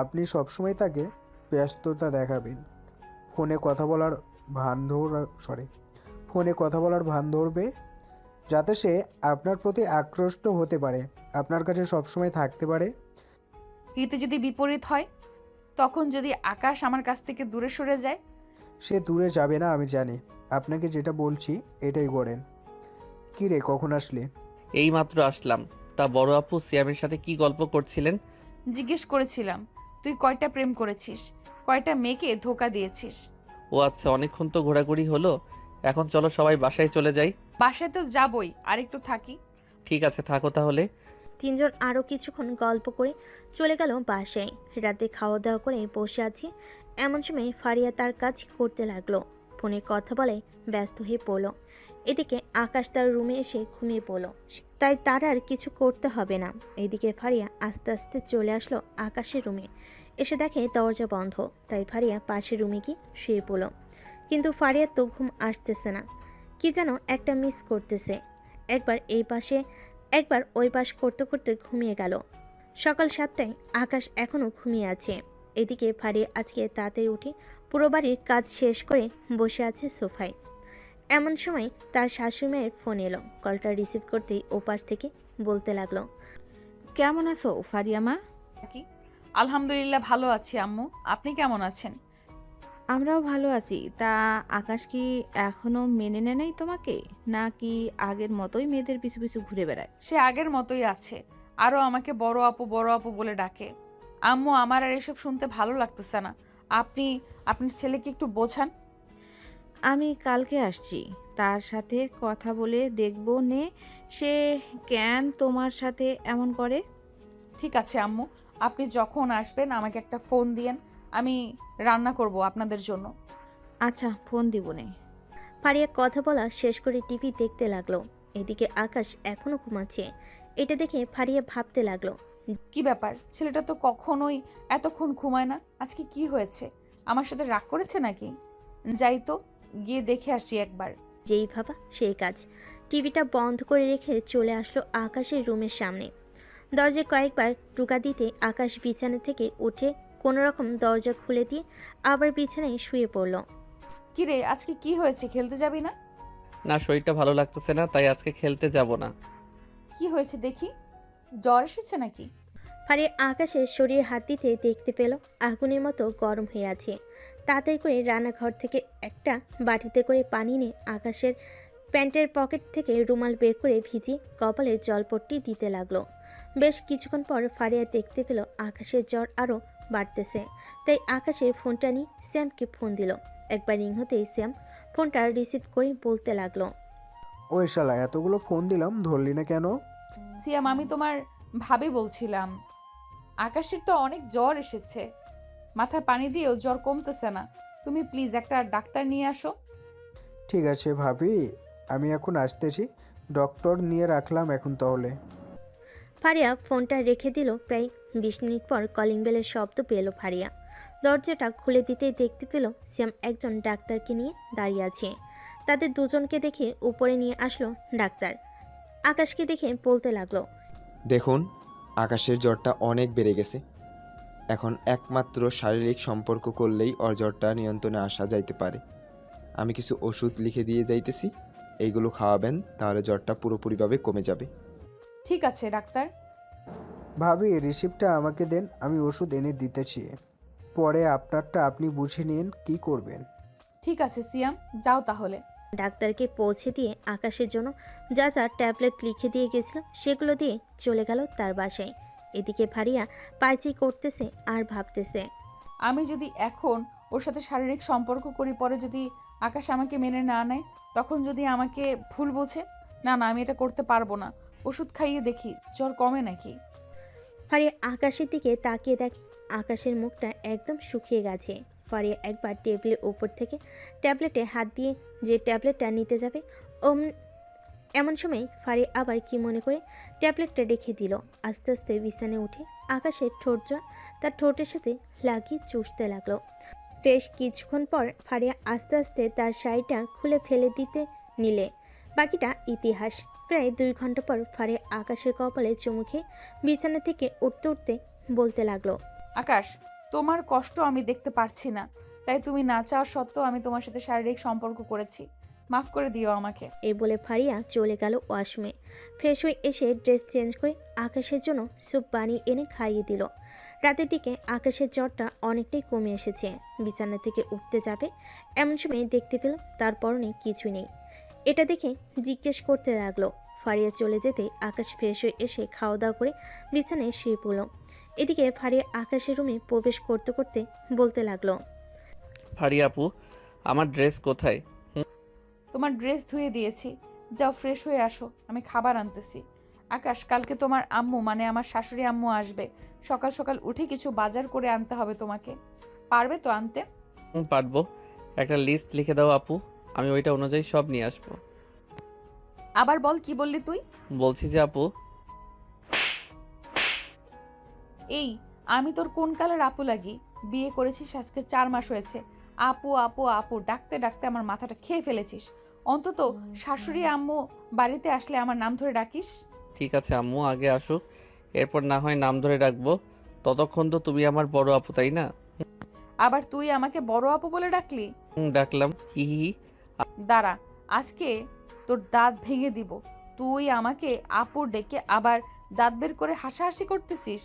আপনি সবসময় তাকে ব্যস্ততা দেখাবেন। ফোনে কথা বলার ভান ধরবে, যাতে সে আপনার প্রতি আকৃষ্ট হতে পারে, আপনার কাছে সবসময় থাকতে পারে। এতে যদি বিপরীত হয়, তখন যদি আকাশ আমার কাছ থেকে দূরে সরে যায়? সে দূরে যাবে না, আমি জানি। আপনাকে যেটা বলছি এটাই করেন। কী রে, কখন আসলে? এই মাত্র আসলাম। তা বড় আপু সিয়ামের সাথে কি গল্প করছিলেন? জিজ্ঞেস করেছিলাম তুই কয়টা প্রেম করেছিস, কয়টা মেয়েকে ধোকা দিয়েছিস। ও আচ্ছা, অনেকক্ষণ তো ঘোরাঘুরি হলো, এখন চলো সবাই বাসায় চলে যাই। বাসায় তো যাবই, আর একটু থাকি। ঠিক আছে, থাকো তাহলে। তিনজন আরও কিছুক্ষণ গল্প করে চলে গেল বাসায়। রাতে খাওয়া দাওয়া করে বসে আছি। এমন সময় ফারিয়া তার কাজ করতে লাগলো। ফোনে কথা বলে ব্যস্ত হয়ে পড়ল। এদিকে আকাশ তার রুমে এসে ঘুমিয়ে পড়ল। তাই তার আর কিছু করতে হবে না। এদিকে ফারিয়া আস্তে আস্তে চলে আসলো আকাশের রুমে। এসে দেখে দরজা বন্ধ। তাই ফারিয়া পাশের রুমে গিয়ে শুয়ে পড়ল। কিন্তু ফারিয়ার তো ঘুম আসতেছে না। কি যেন একটা মিস করতেছে। একবার এই পাশে একবার ওই পাশ করতে করতে ঘুমিয়ে গেল। সকাল 7টায় আকাশ এখনও ঘুমিয়ে আছে। এদিকে ফারিয়া আজকে তাড়াতাড়ি উঠে পুরো বাড়ির কাজ শেষ করে বসে আছে সোফায়। এমন সময় তার শাশুড়িমায়ের ফোন এলো। কলটা রিসিভ করতেই ওপাশ থেকে বলতে লাগলো, কেমন আছো ফারিয়া মা? কি? আলহামদুলিল্লাহ ভালো আছি আম্মু, আপনি কেমন আছেন? আমরাও ভালো আছি। তা আকাশ কি এখনো মেনে নেয় নাই তোমাকে, নাকি আগের মতোই মেয়েদের পিছু পিছু ঘুরে বেড়ায়? সে আগের মতোই আছে, আরও আমাকে বড় আপু বলে ডাকে। আম্মু, আমার আর এসব শুনতে ভালো লাগতেছে না। আপনি আপনার ছেলেকে একটু বোঝান। আমি কালকে আসছি, তার সাথে কথা বলে দেখব নে সে কেন তোমার সাথে এমন করে। ঠিক আছে আম্মু, আপনি যখন আসবেন আমাকে একটা ফোন দিয়েন, আমি রান্না করব আপনাদের জন্য। আচ্ছা, ফোন দিব নে। ফারিয়া কথা বলা শেষ করে টিভি দেখতে লাগলো। এদিকে আকাশ এখনও ঘুমাচ্ছে। এটা দেখে ফারিয়া ভাবতে লাগলো, কি ব্যাপার, ছেলেটা তো কখনোই এতক্ষণ ঘুমায় না, আজকে কি হয়েছে? আমার সাথে রাগ করেছে নাকি? যাই তো, গিয়ে দেখে আসি একবার। যেই ভাবা সেই কাজ। টিভিটা বন্ধ করে রেখে চলে আসলো আকাশের রুমের সামনে। দরজায় কয়েকবার টোকা দিতে আকাশ বিছানা থেকে উঠে কোনো রকম দরজা খুলে দিয়ে আবার বিছানায় শুয়ে পড়ল। কি রে, আজকে কি হয়েছে, খেলতে যাবি না? না, শরীরটা ভালো লাগতেছে না, তাই আজকে খেলতে যাব না। কি হয়েছে দেখি, জ্বর এসেছে নাকি? ফারিয়া আকাশের শরীরে হাত দিতে দেখতে পেল আগুনের মতো গরম হয়ে আছে। তাড়াতাড়ি করে রান্নাঘর থেকে একটা বাটিতে করে পানি নিয়ে আকাশের প্যান্টের পকেট থেকে রুমাল বের করে ভিজিয়ে কপালে জলপট্টি দিতে লাগলো। বেশ কিছুক্ষণ পর ফারিয়া দেখতে পেল আকাশের জ্বর আরও বাড়তেছে। তাই আকাশের ফোনটা নিয়ে শ্যামকে ফোন দিল। একবার রিং হতেই শ্যাম ফোনটা রিসিভ করে বলতে লাগলো, ওই শালা, এতগুলো ফোন দিলাম, ধরলি না কেন? সিয়াম, আমি তোমার ভাবি বলছিলাম। আকাশের তো অনেক জ্বর এসেছে, মাথায় পানি দিয়েও জ্বর কমতেছে না। তুমি প্লিজ একটা ডাক্তার নিয়ে আসো। ঠিক আছে ভাবি, আমি এখন আসতেছি। ডক্টর নিয়ে রাখলাম এখন তাহলে। ফারিয়া ফোনটা রেখে দিল। প্রায় 20 মিনিট পর কলিং বেলের শব্দ পেল ফারিয়া। দরজাটা খুলে দিতেই দেখতে পেল সিয়াম একজন ডাক্তারকে নিয়ে দাঁড়িয়ে আছে। তাদের দুজনকে দেখে উপরে নিয়ে আসলো ডাক্তার। আকাশকে দেখে বলতে লাগলো, দেখুন, আকাশের জ্বরটা অনেক বেড়ে গেছে। এখন একমাত্র শারীরিক সম্পর্ক করলেই ওর জ্বরটা নিয়ন্ত্রণে আসা যাইতে পারে। আমি কিছু ওষুধ লিখে দিয়ে যাইতেছি, এইগুলো খাওয়াবেন, তাহলে জ্বরটা পুরোপুরিভাবে কমে যাবে। ঠিক আছে ডাক্তার। ভাবি রিসিপ্টটা আমাকে দেন, আমি ওষুধ এনে দিতেছি। পরে আপনারটা আপনি বুঝে নিন কি করবেন। ঠিক আছে সিয়াম, যাও তাহলে। ডাক্তারকে পৌঁছে দিয়ে আকাশের জন্য যা যা ট্যাবলেট লিখে দিয়ে গেছিল সেগুলো দিয়ে চলে গেল তার বাসায়। এদিকে ফারিয়া পায়চি করতেছে আর ভাবতেছে, আমি যদি এখন ওর সাথে শারীরিক সম্পর্ক করি, পরে যদি আকাশ আমাকে মেনে না নেয়, তখন যদি আমাকে ভুল বোঝে, না না আমি এটা করতে পারবো না। ওষুধ খাইয়ে দেখি জ্বর কমে নাকি। ফারিয়া আকাশের দিকে তাকিয়ে দেখে আকাশের মুখটা একদম শুকিয়ে গেছে। ফারিয়া একবার টেবিলের উপর থেকে ট্যাবলেটে হাত দিয়ে যে ট্যাবলেটটা নিতে যাবে, এমন সময় ফারিয়া আবার কি মনে করে ট্যাবলেটটা রেখে দিল। আস্তে আস্তে বিছানায় উঠে আকাশের ঠোঁটটা তার ঠোঁটের সাথে লাগিয়ে চুষতে লাগলো। বেশ কিছুক্ষণ পর ফারিয়া আস্তে আস্তে তার শাড়িটা খুলে ফেলে দিতে নিলে বাকিটা ইতিহাস। প্রায় 2 ঘন্টা পর ফারিয়া আকাশের কপালে চুমু খেয়ে বিছানা থেকে উঠতে উঠতে বলতে লাগলো, আকাশ, তোমার কষ্ট আমি দেখতে পারছি না, তাই তুমি না চাওয়া সত্ত্বেও আমি তোমার সাথে শারীরিক সম্পর্ক করেছি, মাফ করে দিও আমাকে। এই বলে ফারিয়া চলে গেল ওয়াশরুমে। ফ্রেশ হয়ে এসে ড্রেস চেঞ্জ করে আকাশের জন্য স্যুপ বানিয়ে এনে খাইয়ে দিল। রাতের দিকে আকাশের জ্বরটা অনেকটাই কমে এসেছে। বিছানা থেকে উঠতে যাবে এমন সময় দেখতে পেল তার পরনে কিছু নেই। এটা দেখে জিজ্ঞেস করতে লাগলো। ফারিয়া চলে যেতে আকাশ ফ্রেশ হয়ে এসে খাওয়া দাওয়া করে বিছানায় শুয়ে পড়ল। এদিকে ফারিয়া আকাশের রুমে প্রবেশ করতে করতে বলতে লাগলো, ফারিয়া আপু, আমার ড্রেস কোথায়? তোমার ড্রেস ধুয়ে দিয়েছি, যাও ফ্রেশ হয়ে আসো, আমি খাবার আনতেছি। আকাশ, কালকে তোমার আম্মু মানে আমার শাশুড়ি আম্মু আসবে। সকাল সকাল উঠে কিছু বাজার করে আনতে হবে তোমাকে, পারবে তো আনতে? পারবো। একটা লিস্ট লিখে দাও আপু, আমি ওইটা অনুযায়ী সব নিয়ে আসবো। আবার বল, কি বললি তুই? বলছি যে আপু, এই আমি তোর কোন কালের আপু লাগি? বিয়ে করেছিস আজকে 4 মাস হয়েছে, আপু আপু আপু ডাকতে ডাকতে আমার মাথাটা খেয়ে ফেলেছিস। অন্তত শাশুড়ি আম্মু বাড়িতে আসলে আমার নাম ধরে ডাকিস। ঠিক আছে আম্মু আগে আসুক, এরপর না হয় নাম ধরে ডাকবো। ততক্ষণ তো তুমি আমার বড় আপু, তাই না? আবার তুই আমাকে বড় আপু বলে ডাকলি? ডাকলাম, হি হি হি। দাঁড়া, আজকে তোর দাঁত ভেঙে দিব। তুই আমাকে আপু ডেকে আবার দাঁত বের করে হাসাহাসি করতেছিস।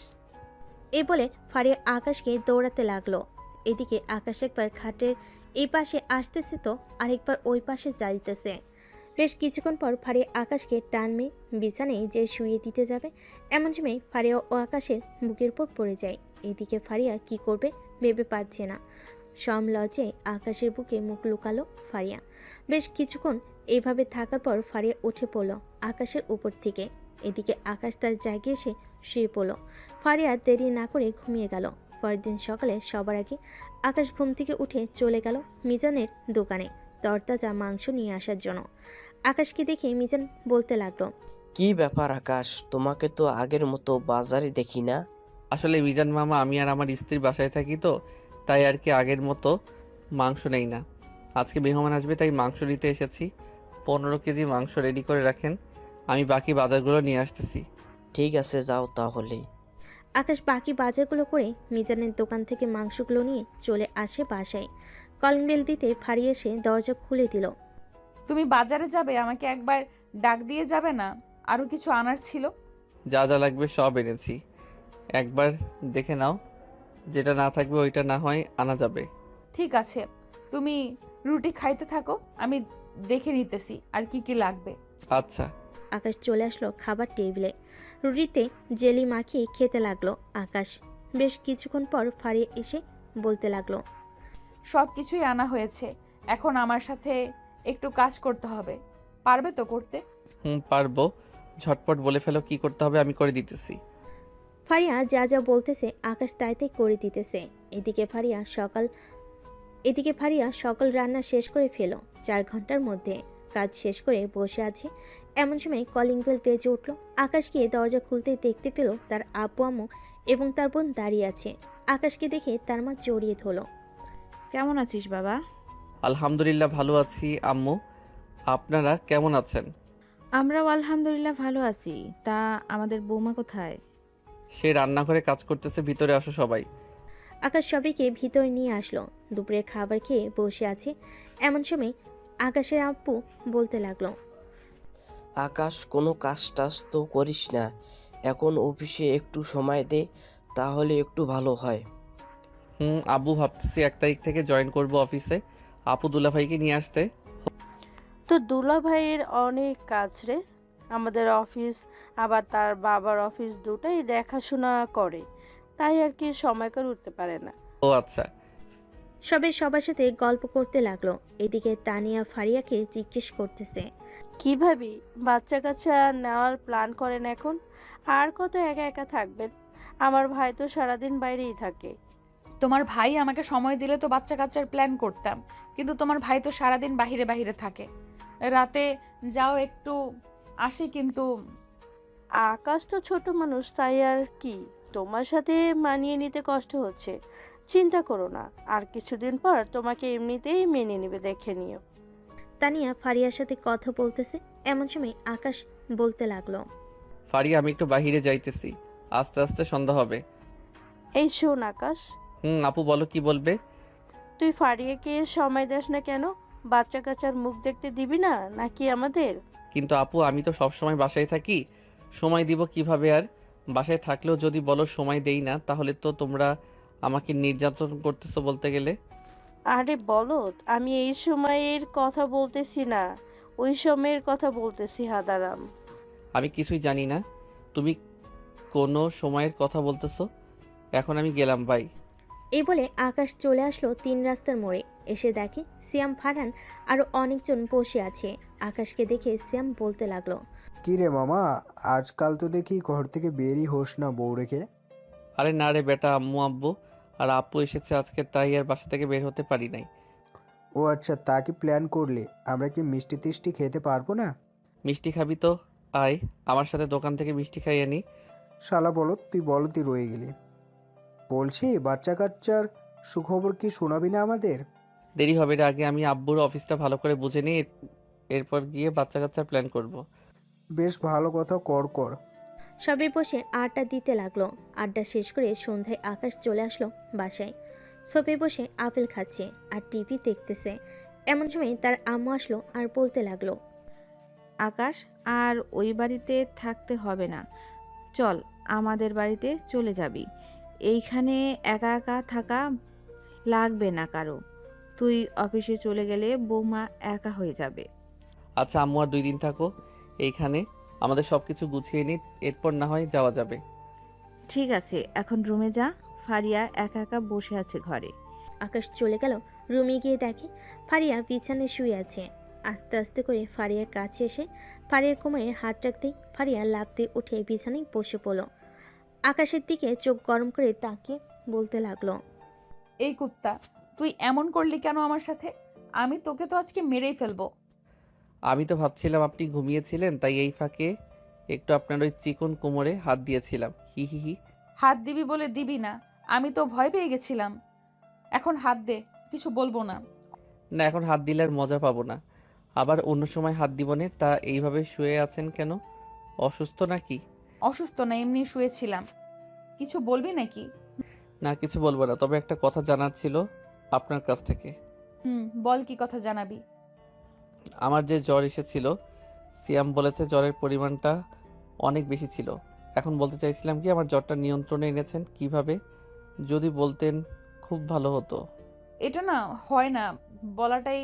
এই বলে ফারিয়া আকাশকে দৌড়াতে লাগলো। এদিকে আকাশ একবার খাটের এই পাশে আসতেছে তো আরেকবার ওই পাশে যাইতেছে। বেশ কিছুক্ষণ পর ফারিয়া আকাশকে টানমে বিছানায় যে শুয়ে দিতে যাবে এমন সময় ফারিয়া ও আকাশের বুকের উপর পড়ে যায়। এদিকে ফারিয়া কি করবে ভেবে পাচ্ছে না। লজ্জে আকাশের বুকে মুখ লুকালো ফারিয়া। বেশ কিছুক্ষণ এইভাবে থাকার পর ফারিয়া উঠে পড়ল আকাশের উপর থেকে। এদিকে আকাশ তার জায়গায় এসে শুয়ে পড়ল। ফারিয়া দেরি না করে ঘুমিয়ে গেল। পরের দিন সকালে সবার আগে আকাশ ঘুম থেকে উঠে চলে গেল মিজানের দোকানে তরতাজা মাংস নিয়ে আসার জন্য। আকাশকে দেখে মিজান বলতে লাগলো, কি ব্যাপার আকাশ, তোমাকে তো আগের মতো বাজারে দেখি না। আসলে মিজান মামা, আমি আর আমার স্ত্রীর বাসায় থাকি তো, তাই আর কি আগের মতো মাংস নেই না। আজকে মেহমান আসবে তাই মাংস নিতে এসেছি। 15 কেজি মাংস রেডি করে রাখেন, আমি বাকি বাজারগুলো নিয়ে আসতেছি। ঠিক আছে, যাও তাহলে। আকাশ বাকি বাজারগুলো করে মিজানের দোকান থেকে মাংসগুলো নিয়ে চলে আসে বাসায়। কলিং বেল দিতে ফারিয়া এসে দরজা খুলে দিল। তুমি বাজারে যাবে, আমাকে একবার ডাক দিয়ে যাবে না? আরো কিছু আনার ছিল। যা যা লাগবে সব এনেছি, একবার দেখে নাও। যেটা না থাকবে ওইটা না হয় আনা যাবে। ঠিক আছে, তুমি রুটি খাইতে থাকো, আমি দেখে নিতেছি আর কি কি লাগবে। আচ্ছা। আকাশ চলে আসলো খাবার টেবিলে। রুটিতে জেলি মাখিয়ে খেতে লাগলো আকাশ। বেশ কিছুক্ষণ পর ফারিয়া এসে বলতে লাগলো, সব কিছুই আনা হয়েছে, এখন আমার সাথে একটু কাজ করতে হবে, পারবে তো করতে? পারবো। ঝটপট বলে ফেলো কি করতে হবে, আমি করে দিতেছি। ফারিয়া যা যা বলতেছে আকাশ তাই তাই করে দিতেছে। এদিকে ফারিয়া সকাল রান্না শেষ করে ফেলো 4 ঘন্টার মধ্যে। কাজ শেষ করে বসে আছে, এমন সময় কলিং বেল বেজে উঠল। আকাশ গিয়ে দরজা খুলতেই দেখতে পেল তার আব্বু আম্মু এবং তার বোন দাঁড়িয়ে আছে। আকাশকে দেখে তার মা জড়িয়ে ধরল। কেমন আছিস বাবা? আলহামদুলিল্লাহ ভালো আছি আম্মু, আপনারা কেমন আছেন? আমরাও আলহামদুলিল্লাহ ভালো আছি। তা আমাদের বৌমা কোথায়? সে রান্নাঘরে কাজ করতেছে, ভিতরে আসো সবাই। আকাশ সবাইকে ভিতরে নিয়ে আসলো। দুপুরে খাবার খেয়ে বসে আছে, এমন সময় আকাশের আব্বু বলতে লাগলো। আকাশ, কোনো কাজ টাজ তো করিস না, এখন অফিসে একটু সময় দে, তাহলে একটু ভালো হয়। আব্বু ভাবতেছি 1 তারিখ থেকে জয়েন করব অফিসে, আপু দুলাভাইকে নিয়ে আসতে। তো দুলা ভাইয়ের অনেক কাজ রে, আমাদের অফিস আবার তার বাবার অফিস দুটাই দেখাশোনা করে, তাই আর কি সময় করে উঠতে পারে না। ও আচ্ছা। সবাই সবার সাথে গল্প করতে লাগলো। এদিকে তানিয়া ফারিয়াকে জিজ্ঞেস করতেছে। কি ভাবি, বাচ্চা কাচ্চা নেওয়ার প্ল্যান করেন এখন? আর কত একা একা থাকবেন? আমার ভাই তো সারাদিন বাইরেই থাকে। তোমার ভাই আমাকে সময় দিলে তো বাচ্চা কাচ্চার প্ল্যান করতাম, কিন্তু তোমার ভাই তো সারাদিন বাহিরে বাহিরে থাকে। রাতে যাও একটু আসি, কিন্তু আকাশ তো ছোট মানুষ, তাই আর কি, তোমার সাথে মানিয়ে নিতে কষ্ট হচ্ছে। চিন্তা করো না, আর কিছুদিন পর তোমাকে এমনিতেই মেনে নেবে, দেখে নিও। তানিয়া ফারিয়ার সাথে কথা বলতেছে, এমন সময় আকাশ বলতে লাগলো। ফারিয়া, আমি একটু বাহিরে যাইতেছি, আস্তে আস্তে সন্ধ্যা হবে। এই শোন আকাশ, আপু বলো, কি বলবে? তুই ফারিয়াকে সময় দাস না কেন? বাচ্চা কাচ্চার মুখ দেখতে দিবি না নাকি আমাদের? কিন্তু আপু, আমি তো সব সময় বাসায় থাকি, সময় দিব কিভাবে? আর বাসায় থাকলেও যদি বলো সময় দেই না, তাহলে তো তোমরা আমাকে নির্যাতন করতেছো বলতে গেলে। আরে বলত, আমি এই সময়ের কথা বলতেছি না, ওই সময়ের কথা বলতেছি হাদারাম। আমি কিছুই জানি না, তুমি কোনো সময়ের কথা বলতেছো। এখন আমি গেলাম, বাই। এই বলে আকাশ চলে আসলো 3 রাস্তার মোড়ে। এসে দেখে সিয়াম, ফারহান আরো অনেকজন বসে আছে। আকাশকে দেখে সিয়াম বলতে লাগলো। কি রে মামা, আজকাল তো দেখি ঘর থেকে বেরই হোস না বউ রেখে। আরে না রে বেটা, আম্মু আব্বু আর আপু এসেছে আজকে, তাই আর বাসা থেকে বের হতে পারি নাই। ও আচ্ছা, তা কি প্ল্যান করলে? আমরা কি মিষ্টি টিষ্টি খেতে পারবো না? মিষ্টি খাবি তো আয়, আমার সাথে দোকান থেকে মিষ্টি খাইয়ে নি। শালা বলত, তুই বলতি রয়ে গেলি। বলছি, বাচ্চা কাচ্চার সুখবর কি শোনাবি না আমাদের? দেরি হবে রে, আগে আমি আব্বুর অফিসটা ভালো করে বুঝে নিই, এরপর গিয়ে বাচ্চা কাচ্চার প্ল্যান করব। বেশ ভালো কথা, কর কর। সবাই বসে আড্ডা দিতে লাগলো। আড্ডা শেষ করে সন্ধ্যায় আকাশ চলে আসলো বাসায়। সোফে বসে আপেল খাচ্ছে আর টিভি দেখতেছে। এমন সময় তার আম্মু আসলো আর বলতে লাগলো। আকাশ, আর ওই বাড়িতে থাকতে হবে না, চল আমাদের বাড়িতে চলে যাবি। এইখানে একা একা থাকা লাগবে না কারো। তুই অফিসে চলে গেলে বৌমা একা হয়ে যাবে। আচ্ছা আম্মু, আর 2 দিন থাকো এইখানে, আমাদের সব কিছু গুছিয়ে নিই, এরপর না হয় যাওয়া যাবে। ঠিক আছে, এখন রুমে যা, ফারিয়া একা একা বসে আছে ঘরে। আকাশ চলে গেল রুমে। গিয়ে দেখে ফারিয়া বিছানায় শুয়ে আছে। আস্তে আস্তে করে ফারিয়ার কাছে এসে ফারিয়ার কোমরে হাত রাখতেই ফারিয়া লাফ দিয়ে উঠে বিছানায় বসে পড়ল। আকাশের দিকে চোখ গরম করে তাকিয়ে বলতে লাগলো। এই কুত্তা, তুই এমন করলি কেন আমার সাথে? আমি তোকে তো আজকে মেরেই ফেলবো। আমি তো ভাবছিলাম আপনি ঘুমিয়েছিলেন, তাই এই ফাঁকে একটু আপনার ওই চিকন কোমরে হাত দিয়েছিলাম, হি হি হি। হাত দিবি বলে দিবি না, আমি তো ভয় পেয়ে গেছিলাম। এখন হাত দে, কিছু বলবো না। না, এখন হাত দিলে আর মজা পাবো না, আবার অন্য সময় হাত দিব না। তা এইভাবে শুয়ে আছেন কেন? অসুস্থ নাকি? অসুস্থ না, এমনি শুয়েছিলাম। কিছু বলবি নাকি? না, কিছু বলবো না, তবে একটা কথা জানার ছিল আপনার কাছ থেকে। বল, কি কথা জানাবি? আমার যে জ্বর এসেছিল, সিয়াম বলেছে জ্বরের পরিমাণটা অনেক বেশি ছিল। এখন বলতে চাইছিলাম কি, আমার জ্বরটা নিয়ন্ত্রণে এনেছেন কিভাবে? যদি বলতেন খুব ভালো হতো। এটা না হয় না, বলাটাই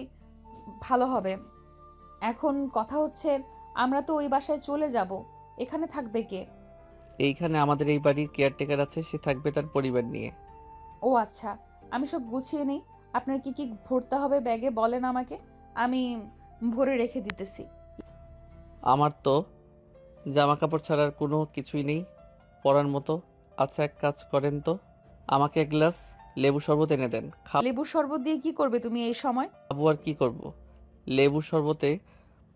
ভালো হবে। এখন কথা হচ্ছে, আমরা তো ওই বাসায় চলে যাব, এখানে থাকবে কে? এইখানে আমাদের এই বাড়ির কেয়ারটেকার আছে, সে থাকবে তার পরিবার নিয়ে। ও আচ্ছা, আমি সব গুছিয়ে নিই। আপনার কি কি ভরতে হবে ব্যাগে বলেন আমাকে, আমি ভরে রেখে দিতেছি। আমার তো জামা কাপড় ছাড়ার কোনো কিছুই নেই পরার মতো। আচ্ছা এক কাজ করেন তো, আমাকে এক গ্লাস লেবু শরবত এনে দেন। লেবুর শরবত দিয়ে কি করবে তুমি এই সময়? খাবো আর কি করব। লেবুর শরবতে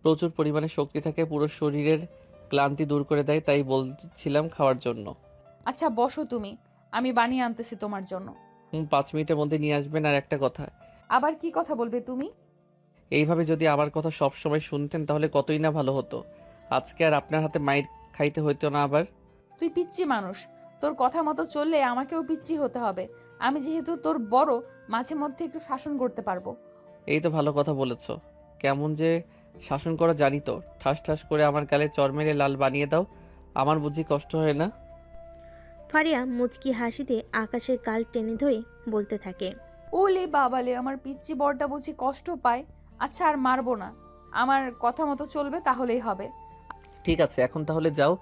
প্রচুর পরিমাণে শক্তি থাকে, পুরো শরীরের ক্লান্তি দূর করে দেয়, তাই বলছিলাম খাওয়ার জন্য। আচ্ছা বসো তুমি, আমি বানিয়ে আনতেছি তোমার জন্য। 5 মিনিটের মধ্যে নিয়ে আসবেন। আর একটা কথা, আবার কি কথা বলবে তুমি? এইভাবে যদি আমার কথা সব সময় শুনতেন তাহলে কতই না ভালো হতো। আজকে আর আপনার হাতে মাইর খাইতে হইতো না আবার। তুই পিচ্চি মানুষ, তোর কথা মতো চললে আমাকেও পিচ্চি হতে হবে। আমি যেহেতু তোর বড়, মাঝে মধ্যে একটু শাসন করতে পারবো। এই তো ভালো কথা বলেছো। কেমন যে শাসন করা জানি তো। ঠাস ঠাস করে আমার গালে চড় মেরে লাল বানিয়ে দাও। আমার বুঝি কষ্ট হয় না? ফারিয়া মুচকি হাসিতে আকাশের গাল টেনে ধরে বলতে থাকে। ওলে বাবালে, আমার পিচ্চি বড়টা বুঝি কষ্ট পায়। আচ্ছা আর মারবো না, আমার কথা মতো চলবে তাহলেই হবে। ঠিক আছে, এখন তাহলে যাও,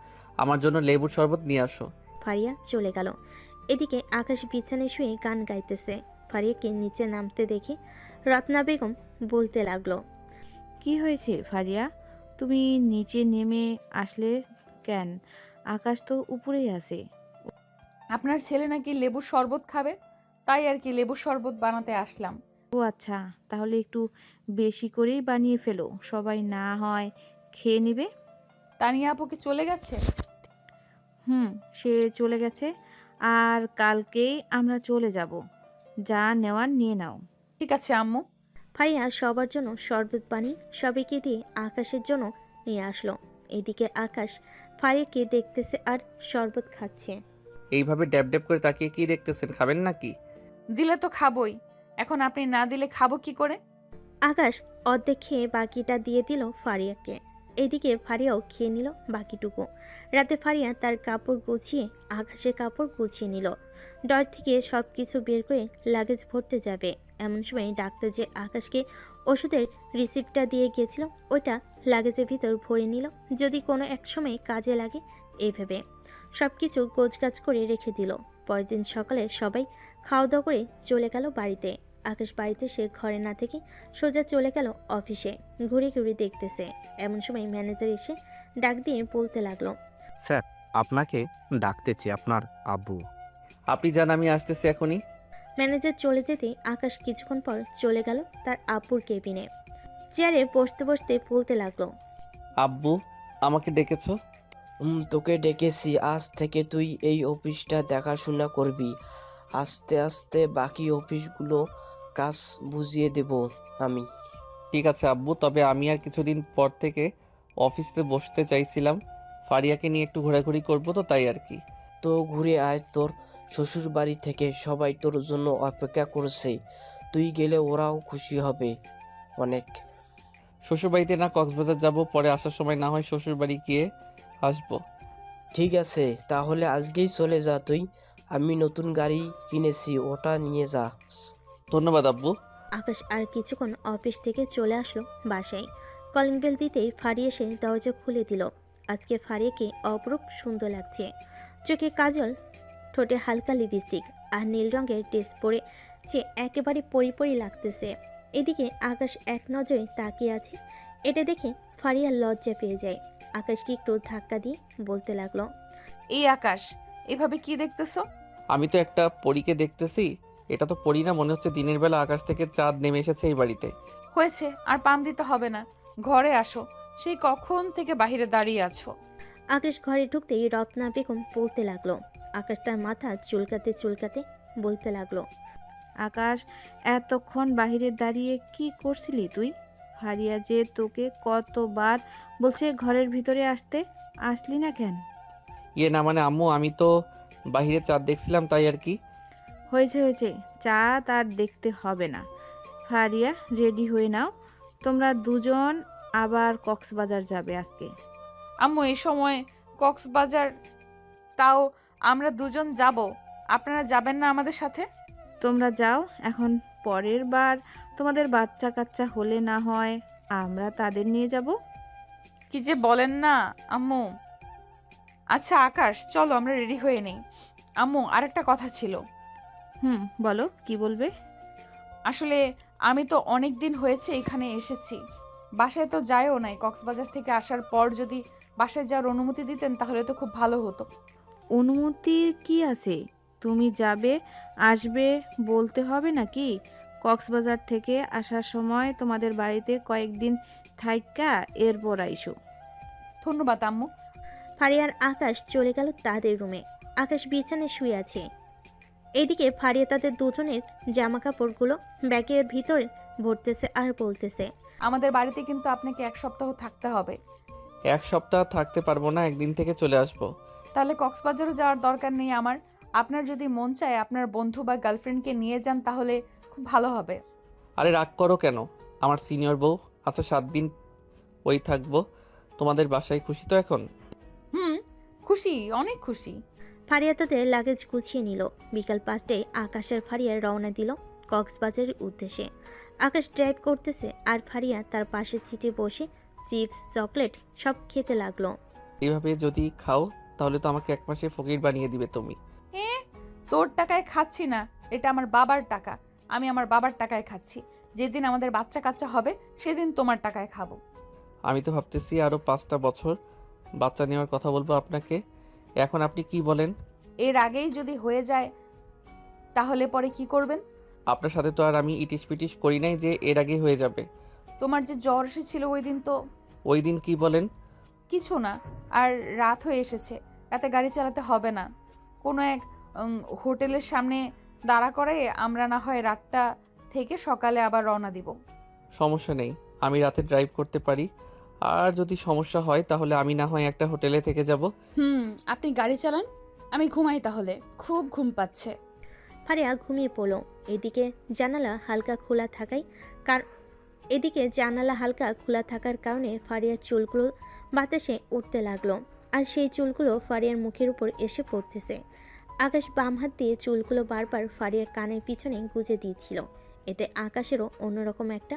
আমার জন্য লেবুর শরবত নিয়ে আসো। ফারিয়া চলে গেল। এদিকে আকাশ বিছানায় শুয়ে গান গাইতেছে। ফারিয়াকে নিচে নামতে দেখে রত্না বেগম বলতে লাগলো। কি হয়েছে ফারিয়া, তুমি নিচে নেমে আসলে কেন? আকাশ তো উপরেই আছে। আপনার ছেলে নাকি লেবুর শরবত খাবে, তাই আর কি লেবুর শরবত বানাতে আসলাম। ও আচ্ছা, তাহলে একটু বেশি করেই বানিয়ে ফেলো, সবাই না হয় খেয়ে নেবে। তানিয়া আপু কি চলে গেছে? সে চলে গেছে, আর কালকেই আমরা চলে যাব। যা নেওয়ার নিয়ে নাও। ঠিক আছে আম্মু। ফারিয়া সবার জন্য শরবত পানি সবাইকে দিয়ে আকাশের জন্য নিয়ে আসলো। এদিকে আকাশ ফারিয়াকে দেখতেছে আর শরবত খাচ্ছে। এইভাবে ড্যাব ড্যাব করে তাকিয়ে কি দেখতেছেন? খাবেন নাকি? দিলে তো খাবোই, এখন আপনি না দিলে খাবো কি করে? আকাশ অর্ধেক খেয়ে বাকিটা দিয়ে দিল ফারিয়াকে। এদিকে ফারিয়াও খেয়ে নিল বাকিটুকু। রাতে ফারিয়া তার কাপড় গুছিয়ে আকাশের কাপড় গুছিয়ে নিল। ডর থেকে সব কিছু বের করে লাগেজ ভরতে যাবে, এমন সময় ডাক্তার যে আকাশকে ওষুধের রিসিপ্টটা দিয়ে গিয়েছিল ওটা লাগেজের ভিতর ভরে নিল, যদি কোনো এক সময় কাজে লাগে এই ভেবে। সব কিছু গোছগাছ করে রেখে দিল। পরের দিন সকালে সবাই খাওয়া দাওয়া করে চলে গেল বাড়িতে। আকাশ বাড়িতে সে ঘরে না থেকে সোজা চলে গেল অফিসে। ঘুরে ঘুরে দেখতেছে, এমন সময় ম্যানেজার এসে ডাক দিয়ে বলতে লাগলো। স্যার, আপনাকে ডাকতেছি আপনার আব্বু। আপনি যান, আমি আসতেছি এখনই। ম্যানেজার চলে যেতে আকাশ কিছুক্ষণ পর চলে গেল তার আব্বুর কেবিনে। চেয়ারে বসতে বসতে বলতে লাগলো। আব্বু, আমাকে ডেকেছো? তোকে ডেকেছি, আজ থেকে তুই এই অফিসটা দেখাশোনা করবি। আস্তে আস্তে বাকি অফিসগুলো কাজ বুঝিয়ে দেব আমি। ঠিক আছে আব্বু, তবে আমি আর কিছুদিন পর থেকে অফিসে বসতে চাইছিলাম। ফারিয়াকে নিয়ে একটু ঘোরাঘুরি করবো তো, তাই আর কি। তো ঘুরে আয়, তোর শ্বশুর বাড়ি থেকে সবাই তোর জন্য অপেক্ষা করছে। তুই গেলে ওরাও খুশি হবে অনেক। শ্বশুরবাড়িতে না কক্সবাজার যাব, পরে আসার সময় না হয় শ্বশুরবাড়ি গিয়ে আসবো। ঠিক আছে, তাহলে আজকেই চলে যা তুই। আমি নতুন গাড়ি কিনেছি, ওটা নিয়ে যা। ধন্যবাদ আব্বু। আকাশ আর কিছুক্ষণ অফিস থেকে চলে আসলো বাসায়। কলিং বেল দিতেই ফারিয়া এসে দরজা খুলে দিল। আজকে ফারিয়াকে অপরূপ সুন্দর লাগছে। চোখে কাজল, ঠোঁটে হালকা লিপস্টিক আর নীল রঙের ড্রেস পরেছে, একেবারে পরি লাগতেছে। এদিকে আকাশ এক নজরে তাকিয়ে আছে। এটা দেখে ফারিয়া লজ্জা পেয়ে যায়। আকাশকে একটু ধাক্কা দিয়ে বলতে লাগলো। এই আকাশ, এভাবে কি দেখতেছো? আমি তো একটা পরীকে দেখতেছি। এটা তো পরী না, মনে হচ্ছে দিনের বেলা আকাশ থেকে চাঁদ নেমে এসেছে এই বাড়িতে। হয়েছে, আর পাম দিতে হবে না, ঘরে আসো। সেই কখন থেকে বাইরে দাঁড়িয়ে আছো? আকাশ ঘরে ঢুকতেই রত্না বেগম বলতে লাগলো। আকাশ তার মাথা চুলকাতে চুলকাতে বলতে লাগলো। আকাশ, এতক্ষণ বাহিরে দাঁড়িয়ে কি করছিলি তুই? ফারিয়া যে তোকে কতবার বলছে ঘরের ভিতরে আসতে, আসলি না কেন? ইয়ে না মানে আম্মু, আমি তো বাইরে চাঁদ দেখছিলাম, তাই আর কি। হয়েছে, চাঁদ আর দেখতে হবে না। ফারিয়া, রেডি হয়ে নাও, তোমরা দুজন আবার কক্সবাজার যাবে আজকে। আম্মু এই সময় কক্সবাজার? তাও আমরা দুজন যাব, আপনারা যাবেন না আমাদের সাথে? তোমরা যাও, এখন পরের বার তোমাদের বাচ্চা কাচ্চা হলে না হয় আমরা তাদের নিয়ে যাব। কি যে বলেন না আম্মু। আচ্ছা আকাশ, চলো আমরা রেডি হয়ে নেই। আম্মু, আরেকটা কথা ছিল। বলো, কি বলবে? আসলে আমি তো অনেক দিন হয়েছে এখানে এসেছি, বাসায় তো যায়ও নাই, কক্সবাজার থেকে আসার পর যদি বাসায় যাওয়ার অনুমতি দিতেন তাহলে তো খুব ভালো হতো। অনুমতির কি আছে? তুমি যাবে আসবে বলতে হবে নাকি? কক্সবাজার থেকে আসার সময় তোমাদের বাড়িতে কয়েকদিন থাইকা এরপর আইসো। ধন্যবাদ আম্মু। ফারিয়ার আকাশ চলে গেল তাদের রুমে। আকাশ বিছানায় শুয়ে আছে। এদিকে ফারিয়া তাদের দুজনের জামা কাপড়গুলো ব্যাগের ভিতরে ভরতেছে আর বলতেছে, আমাদের বাড়িতে কিন্তু আপনাকে 1 সপ্তাহ থাকতে হবে। 1 সপ্তাহ থাকতে পারবো না, একদিন থেকে চলে আসবো। তাহলে কক্সবাজারও যাওয়ার দরকার নেই আমার। আপনার যদি মন চায় আপনার বন্ধু বা গার্লফ্রেন্ডকে নিয়ে যান তাহলে খুব ভালো হবে। আরে রাগ করো কেন? আমার সিনিয়র বউ। আচ্ছা 7 দিন ওই থাকবো তোমাদের বাসায়। খুশি তো এখন? খুশি, অনেক খুশি। ফারিয়া তাদের লাগেজ গুছিয়ে নিল। বিকাল 5টায় আকাশ আর ফারিয়া রওনা দিল কক্সবাজারের উদ্দেশ্যে। আকাশ ড্রাইভ করতেছে আর ফারিয়া তার পাশের সিটে বসে চিপস চকলেট সব খেতে লাগলো। এইভাবে যদি খাও তাহলে তো আমাকে 1 মাসে ফকির বানিয়ে দিবে তুমি। তোর টাকায় খাচ্ছি না, এটা আমার বাবার টাকা। আমি আমার বাবার টাকায় খাচ্ছি। যেদিন আমাদের বাচ্চা কাচ্চা হবে সেদিন তোমার টাকায় খাবো। আমি তো ভাবতেছি আরো 5টা বছর বাচ্চা নেওয়ার কথা বলবো আপনাকে। এখন আপনি কি বলেন? এর আগেই যদি হয়ে যায় তাহলে পরে কি করবেন? আপনার সাথে তো আর আমি ইটিস পিটিস করি নাই যে এর আগে হয়ে যাবে। তোমার যে জ্বর এসেছিল ওই দিন তো। ওই দিন কি বলেন? কিছু না, আর রাত হয়ে এসেছে, রাতে গাড়ি চালাতে হবে না। কোনো এক হোটেলের সামনে দাঁড়া করায় আমরা না হয় রাতটা থেকে সকালে আবার রওনা দিব। সমস্যা নেই, আমি রাতে ড্রাইভ করতে পারি। আর যদি সমস্যা হয় তাহলে আমি না হয় একটা হোটেলে থেকে যাব। আপনি গাড়ি চালান, আমি ঘুমাই তাহলে, খুব ঘুম পাচ্ছে। ফারিয়া ঘুমিয়ে পড়ল। এদিকে জানালা হালকা থাকার কারণে ফারিয়ার চুলগুলো বাতাসে উঠতে লাগলো, আর সেই চুলগুলো ফারিয়ার মুখের উপর এসে পড়তেছে। আকাশ বাম হাত দিয়ে চুলগুলো বারবার ফারিয়ার কানের পিছনে গুজে দিয়েছিল। এতে আকাশেরও অন্যরকম একটা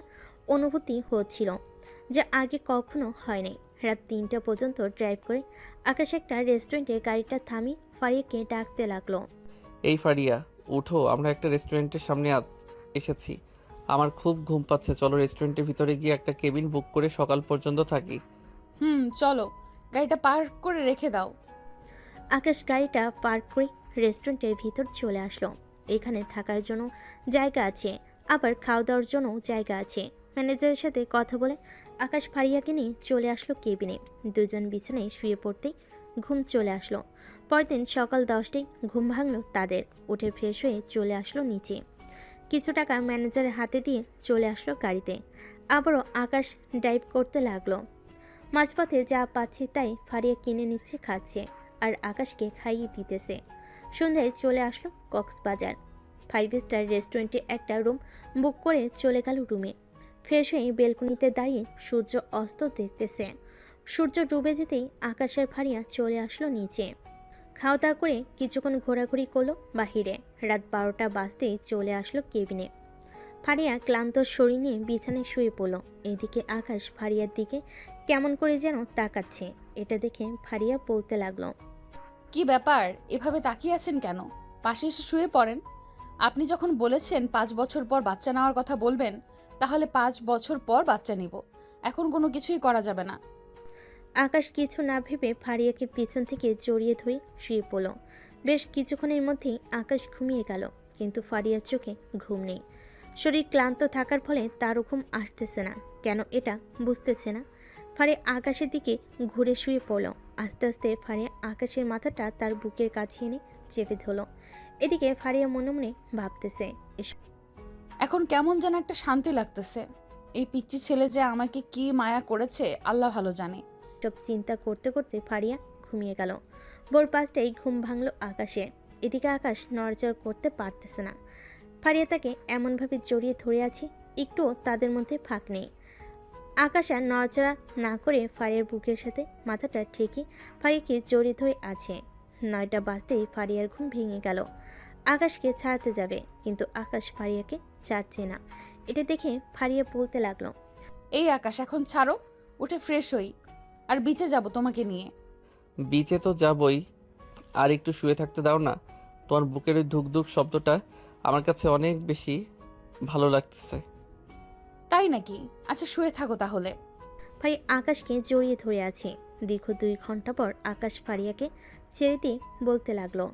অনুভূতি হচ্ছিল, যা আগে কখনো হয়নি। রাত 3টা পর্যন্ত ড্রাইভ করে আকাশ একটা রেস্টুরেন্টে গাড়িটা থামিয়ে ফারিয়াকে ডাকতে লাগলো। এই ফারিয়া উঠো, আমরা একটা রেস্টুরেন্টের সামনে এসেছি। আমার খুব ঘুম পাচ্ছে, চলো রেস্টুরেন্টের ভিতরে গিয়ে একটা কেবিন বুক করে সকাল পর্যন্ত থাকি। চলো, গাড়িটা পার্ক করে রেখে দাও। আকাশ গাড়িটা পার্ক করে রেস্টুরেন্টের ভিতর চলে আসলো। এখানে থাকার জন্য জায়গা আছে, আবার খাওয়া দাওয়ার জন্য জায়গা আছে। ম্যানেজারের সাথে কথা বলে আকাশ ফারিয়াকে নিয়ে চলে আসলো কেবিনে। দুজন বিছানায় শুয়ে পড়তেই ঘুম চলে আসলো। পরদিন সকাল 10টায় ঘুম ভাঙলো তাদের। উঠে ফ্রেশ হয়ে চলে আসলো নিচে। কিছু টাকা ম্যানেজারের হাতে দিয়ে চলে আসলো গাড়িতে। আবারও আকাশ ড্রাইভ করতে লাগলো। মাঝপথে যা পাচ্ছে তাই ফারিয়া কিনে নিচ্ছে, খাচ্ছে, আর আকাশকে খাইয়ে দিতেছে। সন্ধ্যায় চলে আসলো কক্সবাজার। 5 স্টার রেস্টুরেন্টে একটা রুম বুক করে চলে গেল রুমে। ফ্রেশ হয়ে বেলকনিতে দাঁড়িয়ে সূর্য অস্ত দেখতেছে। সূর্য ডুবে যেতেই আকাশের ফারিয়া চলে আসলো নিচে। খাওয়া দাওয়া করে কিছুক্ষণ ঘোরাঘুরি করলো বাহিরে। রাত 12টা বাজতেই চলে আসলো কেবিনে। ফারিয়া ক্লান্ত শরীর নিয়ে বিছানায় শুয়ে পড়ল। এদিকে আকাশ ফারিয়ার দিকে কেমন করে যেন তাকাচ্ছে। এটা দেখে ফারিয়া বলতে লাগলো, কি ব্যাপার, এভাবে তাকিয়ে আছেন কেন? পাশে এসে শুয়ে পড়েন। আপনি যখন বলেছেন 5 বছর পর বাচ্চা নেওয়ার কথা বলবেন, তাহলে 5 বছর পর বাচ্চা নিব। এখন কোনো কিছুই করা যাবে না। আকাশ কিছু না ভেবে ফারিয়াকে পিছন থেকে জড়িয়ে ধরে শুয়ে পড়ল। বেশ কিছুক্ষণের মধ্যেই আকাশ ঘুমিয়ে গেল, কিন্তু ফারিয়ার চোখে ঘুম নেই। শরীর ক্লান্ত থাকার ফলে তারও ঘুম আসতেছে না, কেন এটা বুঝতেছে না। ফারিয়া আকাশের দিকে ঘুরে শুয়ে পড়ল। আস্তে আস্তে ফারিয়া আকাশের মাথাটা তার বুকের কাছে এনে চেপে ধরল। এদিকে ফারিয়া মনে মনে ভাবতেছে, এখন কেমন যেন একটা শান্তি লাগতেছে। এই পিচ্চি ছেলে যে আমাকে কি মায়া করেছে আল্লাহ ভালো জানে। সব চিন্তা করতে করতে ফারিয়া ঘুমিয়ে গেল। ভোর 5টায় ঘুম ভাঙলো আকাশে। এদিকে আকাশ নড়াচড়া করতে পারতেছে না। ফারিয়া তাকে এমনভাবে জড়িয়ে ধরে আছে, একটুও তাদের মধ্যে ফাঁক নেই। আকাশ আর নড়াচড়া না করে ফারিয়ার বুকের সাথে মাথাটা ঠেকে ফারিয়াকে জড়িয়ে ধরে আছে। 9টা বাজতেই ফারিয়ার ঘুম ভেঙে গেল। আকাশকে ছাড়াতে যাবে, কিন্তু আকাশ ফারিয়াকে ছাড়ছে না। এটা দেখে ফারিয়া বলতে লাগলো, এই আকাশ, এখন ছাড়ো, উঠে ফ্রেশ হই, আর বিচে যাব তোমাকে নিয়ে। বিচে তো যাবই, আর একটু শুয়ে থাকতে দাও না। তোমার বুকের ওই ধুক ধুক শব্দটা আমার কাছে অনেক বেশি ভালো লাগতেছে। তাই নাকি? আচ্ছা শুয়ে থাকো তাহলে। ফারিয়া আকাশকে জড়িয়ে ধরে আছে। দীর্ঘ 2 ঘন্টা পর আকাশ ফারিয়াকে ছেড়ে দিয়ে বলতে লাগলো,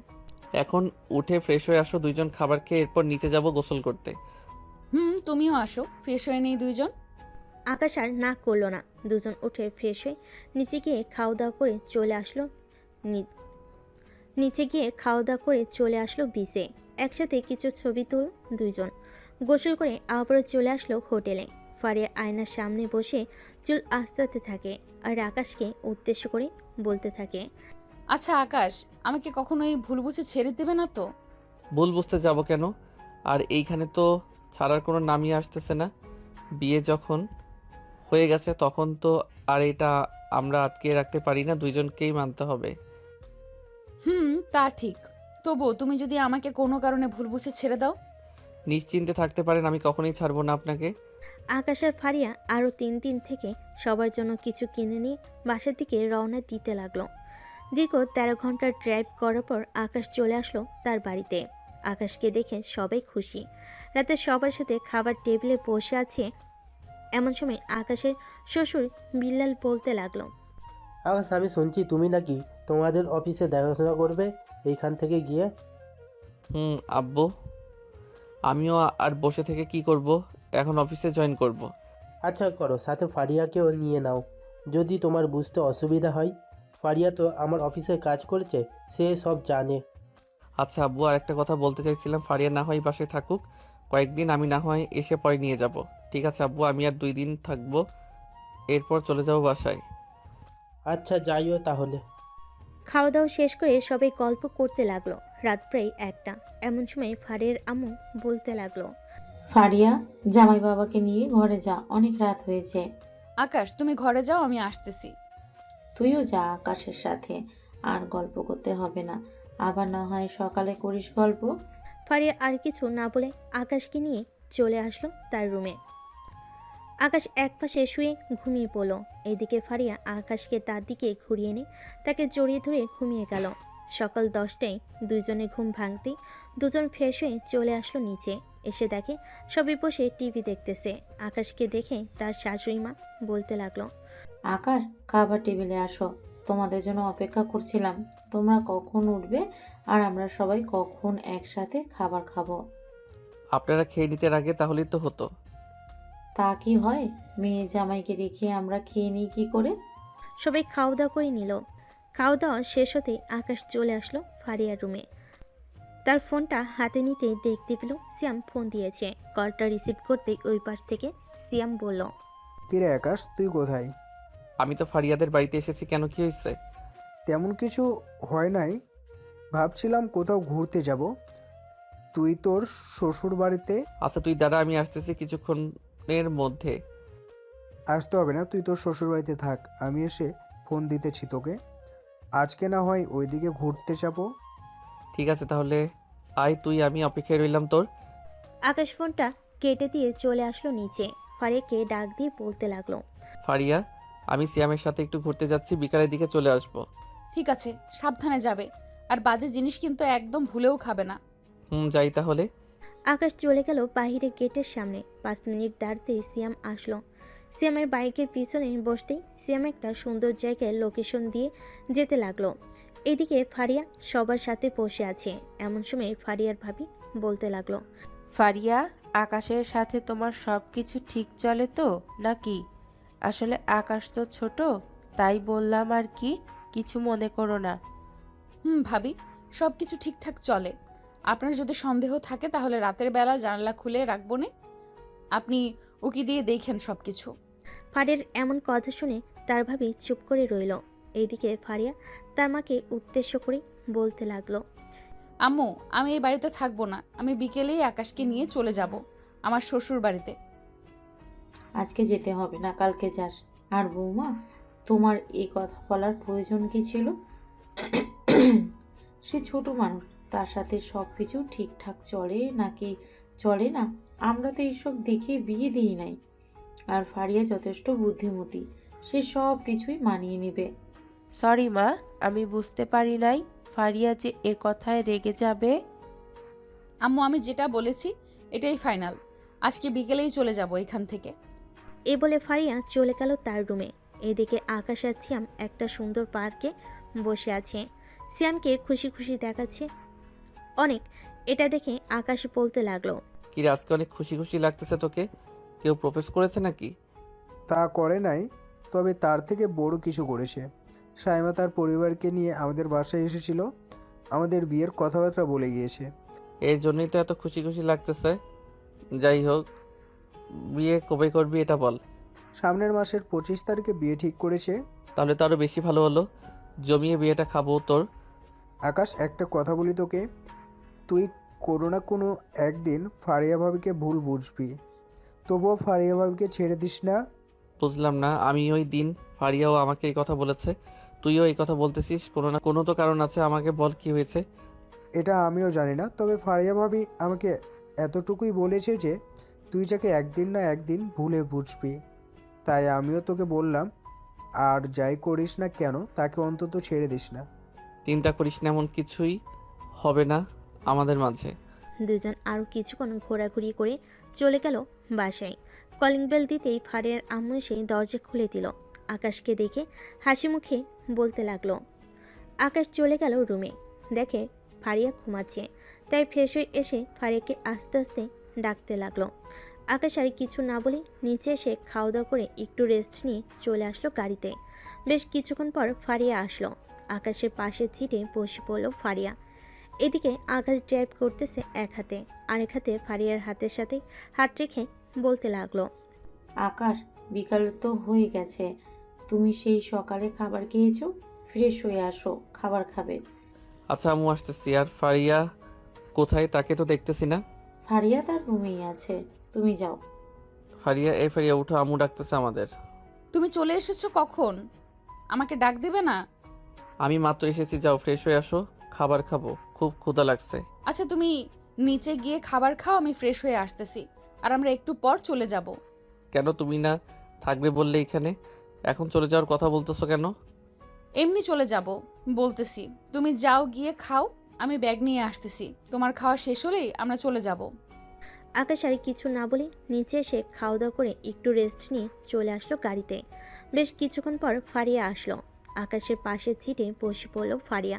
এখন উঠে ফ্রেশ হয়ে আসো দুইজন, খাবার খেয়ে এরপর নিচে যাব গোসল করতে। তুমিও আসো, ফ্রেশ হয়ে নেই দুইজন। আকাশ আর না করলো না। দুজন উঠে ফ্রেশ হয়ে নিচে গিয়ে খাওয়া দাওয়া করে চলে আসলো বিচে। একসাথে কিছু ছবি তুল দুইজন। গোসল করে আবারও চলে আসলো হোটেলে। ফারিয়া আয়নার সামনে বসে চুল আঁচড়াতে থাকে আর আকাশকে উদ্দেশ্য করে বলতে থাকে, আচ্ছা আকাশ, আমাকে কখনোই ভুল বুঝে ছেড়ে দেবে না তো? ভুল বুঝতে যাব কেন? আর এইখানে তো ছাড়ার কোনো নামই আসতেছে না। বিয়ে যখন হয়ে গেছে তখন তো আর এটা আমরা আটকে রাখতে পারি না, দুইজনকেই মানতে হবে। তা ঠিক। তবু তুমি যদি আমাকে কোনো কারণে ভুল বুঝে ছেড়ে দাও? নিশ্চিন্তে থাকতে পারেন, আমি কখনোই ছাড়বো না আপনাকে। আকাশ আর ফারিয়া আরও 3 দিন থেকে সবার জন্য কিছু কিনে নিয়ে বাসার দিকে রওনা দিতে লাগলো। দীর্ঘ 13 ঘন্টার ড্রাইভ করার পর আকাশ চলে আসলো তার বাড়িতে। আকাশকে দেখে সবাই খুশি। রাতে সবার সাথে খাবার টেবিলে বসে আছে। এমন সময় আকাশের শ্বশুর বিল্লাল বলতে লাগলো, আকাশ, আমি শুনছি তুমি নাকি তোমাদের অফিসে দেখাশোনা করবে এইখান থেকে গিয়ে। আব্বু, আমিও আর বসে থেকে কি করব, এখন অফিসে জয়েন করব। আচ্ছা করো, সাথে ফারিয়াকেও নিয়ে নাও যদি তোমার বুঝতে অসুবিধা হয়। ফারিয়া তো আমার অফিসে কাজ করছে, সে সব জানে। আচ্ছা আব্বু, আর একটা কথা বলতে চাইছিলাম, ফারিয়া না হয় বাসায় থাকুক কয়েকদিন, আমি না হয় এসে পরে নিয়ে যাব। ঠিক আছে আব্বু, আমি আর 2 দিন থাকবো, এরপর চলে যাব বাসায়। আচ্ছা যাইও তাহলে। খাওয়া দাওয়া শেষ করে সবাই গল্প করতে লাগলো। রাত প্রায় 1টা। এমন সময় ফারিয়ার আম্মু বলতে লাগলো, ফারিয়া, জামাই বাবাকে নিয়ে ঘরে যা, অনেক রাত হয়েছে। আকাশ, তুমি ঘরে যাও, আমি আসতেছি। তুইও যা আকাশের সাথে, আর গল্প করতে হবে না, আবার না হয় সকালে করিস গল্প। ফারিয়া আর কিছু না বলে আকাশকে নিয়ে চলে আসলো তার রুমে। আকাশ একপাশে শুয়ে ঘুমিয়ে পড়ল। এদিকে ফারিয়া আকাশকে তার দিকে ঘুরিয়ে এনে তাকে জড়িয়ে ধরে ঘুমিয়ে গেল। সকাল 10টায় দুজনে ঘুম ভাঙতেই দুজন ফ্রেশ হয়ে চলে আসলো নিচে। এসে দেখে সবাই বসে টিভি দেখতেছে। আকাশকে দেখে তার শাশুড়ি মা বলতে লাগলো, আকাশ, খাবার টেবিলে আসো, তোমাদের জন্য অপেক্ষা করছিলাম। তোমরা কখন উঠবে আর আমরা সবাই কখন একসাথে খাবার খাবো? আপনারা খেয়ে নিতে আগে তাহলেই তো হতো। তা কি হয়, মেয়ে জামাইকে রেখে আমরা খেয়ে নিই কি করে? সবাই খাওয়া দাওয়া করে নিল। খাওয়া দাওয়া শেষ হতেই আকাশ চলে আসলো ফারিয়ার রুমে। তার ফোনটা হাতে নিতে দেখতে পেল সিয়াম ফোন দিয়েছে। কলটা রিসিভ করতেই ওই পাশ থেকে সিয়াম বলল, কিরে আকাশ, তুই কোথায়? আমি তো ফারিয়াদের বাড়িতে এসেছি, কেন কি হয়েছে? তেমন কিছু হয় নাই, ভাবছিলাম কোথাও ঘুরতে যাব। তুই তোর শ্বশুর বাড়িতে। আচ্ছা তুই দাঁড়া, আমি আসতেছি কিছুক্ষণের মধ্যে। আসতে হবে না, তুই তোর শ্বশুর বাড়িতে থাক, আমি এসে ফোন দিতেছি তোকে। আজকে না হয় ওইদিকে ঘুরতে যাব। ঠিক আছে তাহলে আয় তুই, আমি অপেক্ষায় রইলাম তোর। আকাশ ফোনটা কেটে দিয়ে চলে আসলো নিচে। ফারিয়াকে ডাক দিয়ে বলতে লাগলো, ফারিয়া, আমি সিয়ামের সাথে একটু ঘুরতে যাচ্ছি, বিকালের দিকে চলে আসবো। ঠিক আছে, সাবধানে যাবে, আর বাজে জিনিস কিন্তু একদম ভুলেও খাবে না। যাই তাহলে। আকাশ চলে গেল বাইরে গেটের সামনে। 5 মিনিট দাঁড়াতেই সিয়াম আসলো। সিয়ামের বাইকের পিছনে বসতেই সিয়াম একটা সুন্দর জায়গায় লোকেশন দিয়ে যেতে লাগলো। এদিকে ফারিয়া সবার সাথে বসে আছে। এমন সময় ফারিয়ার ভাবি বলতে লাগলো, ফারিয়া, আকাশের সাথে তোমার সব কিছু ঠিক চলে তো নাকি? আসলে আকাশ তো ছোট, তাই বললাম আর কি, কিছু মনে করো না। ভাবি, সব কিছু ঠিকঠাক চলে। আপনার যদি সন্দেহ থাকে তাহলে রাতের বেলা জানালা খুলে রাখবো না, আপনি উকি দিয়ে দেখেন সব কিছু। ফারিয়ার এমন কথা শুনে তার ভাবি চুপ করে রইল। এইদিকে ফারিয়া তার মাকে উদ্দেশ্য করে বলতে লাগলো, আম্মু, আমি এই বাড়িতে থাকবো না, আমি বিকেলেই আকাশকে নিয়ে চলে যাব আমার শ্বশুর বাড়িতে। আজকে যেতে হবে না, কালকে যাস। আর বৌমা, তোমার এই কথা বলার প্রয়োজন কি ছিল? সে ছোট মানুষ, তার সাথে সব কিছু ঠিকঠাক চলে নাকি চলে না, আমরা তো এইসব দেখে বিয়ে দিই নাই। আর ফারিয়া যথেষ্ট বুদ্ধিমতী, সে সব কিছুই মানিয়ে নেবে। সরি মা, আমি বুঝতে পারি নাই ফারিয়া যে এ কথায় রেগে যাবে। আম্মু, আমি যেটা বলেছি এটাই ফাইনাল, আজকে বিকেলেই চলে যাব এখান থেকে। এই বলে ফারিয়া চলে গেল তার রুমে। এদিকে আকাশ আর সিয়াম একটা সুন্দর পার্কে বসে আছে। সিয়ামকে খুশি খুশি দেখাচ্ছে অনেক। এটা দেখে আকাশ বলতে লাগলো, কি রে, আজকে অনেক খুশি খুশি লাগতেছে তোকে? কেউ প্রপোজ করেছে নাকি? তা করে নাই, তবে তার থেকে বড় কিছু করেছে। সাইমা তার পরিবারকে নিয়ে আমাদের বাসায় এসেছিল, আমাদের বিয়ের কথাবার্তা বলে গিয়েছে। এর জন্যই তো এত খুশি খুশি লাগতেছে। যাই হোক, বিয়ে কবে করবি এটা বল। সামনের মাসের 25 তারিখে বিয়ে ঠিক করেছে। তাহলে তো আরও বেশি ভালো হলো, জমিয়ে বিয়েটা খাবো তোর। আকাশ, একটা কথা বলি তোকে, তুই কোনো না কোনো একদিন ফারিয়া ভাবিকে ভুল বুঝবি, তবুও ফারিয়া ভাবিকে ছেড়ে দিস না। বুঝলাম না, আমি ওই দিন ফারিয়াও আমাকে এই কথা বলেছে, তুইও এই কথা বলতেছিস, কোনো না কোনো তো কারণ আছে, আমাকে বল কি হয়েছে। এটা আমিও জানি না, তবে ফারিয়া ভাবি আমাকে এতটুকুই বলেছে যে তুই যাকে একদিন না একদিন ভুলে বুঝবি। তাই আমিও তোকে বললাম, আর যাই করিস না কেন তাকে অন্তত ছেড়ে দিস না। চিন্তা করিস না, এমন কিছুই হবে না আমাদের মাঝে। দুজন আরও কিছুক্ষণ ঘোরাঘুরি করে চলে গেল বাসায়। কলিং বেল দিতেই ফারিয়ার আম্মু এসে দরজা খুলে দিল। আকাশকে দেখে হাসি মুখে বলতে লাগলো। আকাশ চলে গেল রুমে, দেখে ফারিয়া ঘুমাচ্ছে, তাই ফ্রেশ হয়ে এসে ফারিয়াকে আস্তে আস্তে ডাকতে লাগলো। আকাশ আর কিছু না বলে নিচে এসে খাওয়া দাওয়া করে একটু রেস্ট নিয়ে চলে আসলো গাড়িতে। বেশ কিছুক্ষণ পর ফারিয়া আসলো। আকাশের পাশের সিটে বসে পড়ল ফারিয়া। এদিকে আকাশ ড্রাইভ করতেছে এক হাতে, আরেক হাতে ফারিয়ার হাতের সাথে হাত রেখে বলতে লাগলো, আকাশ, বিকাল তো হয়ে গেছে, তুমি সেই সকালে খাবার খেয়েছো, ফ্রেশ হয়ে আসো, খাবার খাবে। আচ্ছা আম্মু আসতেছি। আর ফারিয়া কোথায়, তাকে তো দেখতেছি না। ফারিয়া তার রুমেই আছে, তুমি যাও। ফারিয়া, এই ফারিয়া উঠো, আম্মু ডাকতেছে আমাদের। তুমি চলে এসেছো কখন? আমাকে ডাক দেবে না? আমি মাত্র এসেছি, যাও ফ্রেশ হয়ে আসো, খাবার খাবো, খুব ক্ষুধা লাগছে। আচ্ছা, তুমি নিচে গিয়ে খাবার খাও, আমি ফ্রেশ হয়ে আসতেছি, আর আমরা একটু পর চলে যাব। কেন, তুমি না থাকবে বললে এখানে, এখন চলে যাওয়ার কথা বলতেছো কেন? এমনি চলে যাব বলতেছি, তুমি যাও গিয়ে খাও, আমি ব্যাগ নিয়ে আসতেছি, তোমার খাওয়া শেষ হলেই আমরা চলে যাব। আকাশ আর কিছু না বলে নিচে এসে খাওয়া দাওয়া করে একটু রেস্ট নিয়ে চলে আসলো গাড়িতে। বেশ কিছুক্ষণ পর ফারিয়া আসলো। আকাশের পাশের সিটে বসে পড়ল ফারিয়া।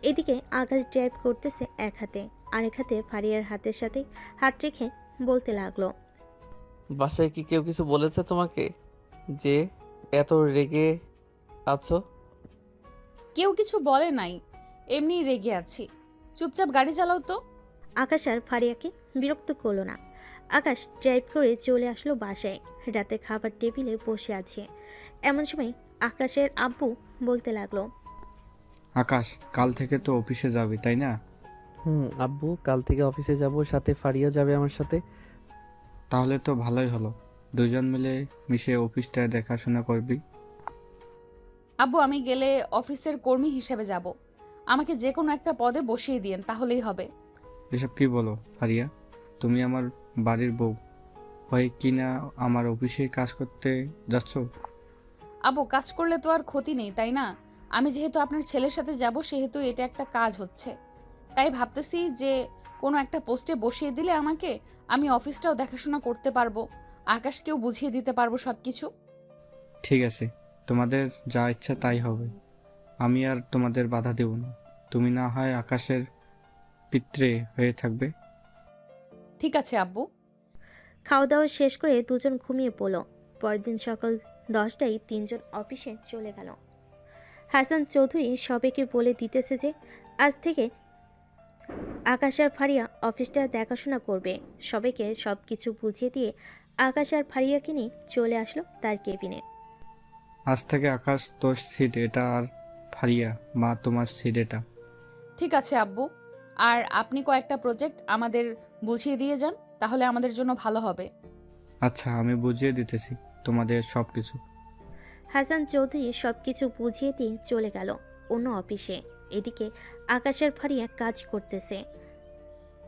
এদিকে আকাশ ড্রাইভ করতেছে এক হাতে, আরেক হাতে ফারিয়ার হাতের সাথে হাত রেখে বলতে লাগলো, বাসায় কি কেউ কিছু বলেছে তোমাকে যে এত রেগে আছো? কেউ কিছু বলে নাই, এমনি রেগে আছি, চুপচাপ গাড়ি চালাও তো। আকাশ আর ফারিয়াকে বিরক্ত করলো না। আকাশ ড্রাইভ করে চলে আসলো বাসায়। রাতে খাবার টেবিলে বসে আছে। এমন সময় আকাশের আব্বু বলতে লাগলো, আকাশ, কাল থেকে তো অফিসে যাবি তাই না? আব্বু, কাল থেকে অফিসে যাব, সাথে ফারিয়া যাবে আমার সাথে। তাহলে তো ভালোই হলো, দুজন মিলে মিশে অফিসটা দেখাশোনা করবি। আব্বু, আমি গেলে অফিসের কর্মী হিসেবে যাব, আমাকে যে কোনো একটা পদে বসিয়ে দিন, তাহলেই হবে। এসব কি বলো ফারিয়া, তুমি আমার বাড়ির বউ হয়ে কি না আমার অফিসে কাজ করতে যাচ্ছ? আব্বু, কাজ করলে তো আর ক্ষতি নেই তাই না? আমি যেহেতু আপনার ছেলের সাথে যাব, সেহেতু এটা একটা কাজ হচ্ছে, তাই ভাবতেছি যে কোনো একটা পোস্টে বসিয়ে দিলে আমাকে, আমি অফিসটাও দেখাশোনা করতে পারবো, আকাশকেও বুঝিয়ে দিতে পারবো সব কিছু। ঠিক আছে, তোমাদের যা ইচ্ছা তাই হবে, আমি আর তোমাদের বাধা দেব না। তুমি না হয় আকাশের পিত্রে হয়ে থাকবে। ঠিক আছে আব্বু। খাওয়া দাওয়া শেষ করে দুজন ঘুমিয়ে পড়ল। পরদিন সকাল 10টায় তিনজন অফিসে চলে গেল। হাসান চৌধুরী সবাইকে বলে দিতেছে যে আজ থেকে আকাশ আর ফারিয়া অফিসটা দেখাশোনা করবে। সবাইকে সব কিছু বুঝিয়ে দিয়ে আকাশ আর ফারিয়াকে নিয়ে চলে আসলো তার কেবিনে। আজ থেকে আকাশ তোর সিট এটা, আর ফারিয়া মা তোমার সিট এটা। ঠিক আছে আব্বু, আর আপনি কয়েকটা প্রজেক্ট আমাদের বুঝিয়ে দিয়ে যান, তাহলে আমাদের জন্য ভালো হবে। আচ্ছা, আমি বুঝিয়ে দিতেছি তোমাদের সব কিছু। হাসান চৌধুরী সব কিছু বুঝিয়ে দিয়ে চলে গেল অন্য অফিসে। এদিকে আকাশের ফারিয়া কাজ করতেছে,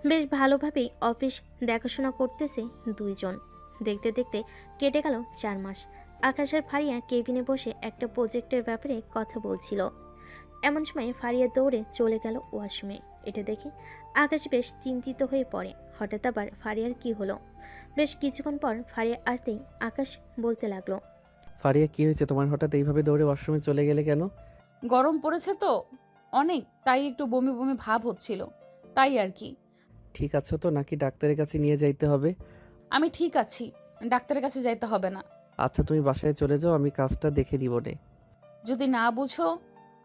বেশ ভালোভাবেই অফিস দেখাশোনা করতেছে দুইজন। দেখতে দেখতে কেটে গেল 4 মাস। আকাশের ফারিয়া কেবিনে বসে একটা প্রজেক্টের ব্যাপারে কথা বলছিল। এমন সময় ফারিয়া দৌড়ে চলে গেল ওয়াশরুমে। এটা দেখে আকাশ বেশ চিন্তিত হয়ে পড়ে। হঠাৎ আবার ফারিয়ার কি হলো। বেশ কিছুক্ষণ পর ফারিয়া আসতেই আকাশ বলতে লাগলো, ফারিয়া কি হয়েছে তোমার, হঠাৎ এইভাবে দৌড়ে ওয়াশরুমে চলে গেলে কেন? গরম পড়েছে তো অনেক, তাই একটু বমি বমি ভাব হচ্ছিল, তাই আর কি। ঠিক আছো তো নাকি ডাক্তারের কাছে নিয়ে যাইতে হবে? আমি ঠিক আছি, ডাক্তারের কাছে যাইতে হবে না। আচ্ছা তুমি বাসায় চলে যাও, আমি কাজটা দেখে দিব নে। যদি না বুঝো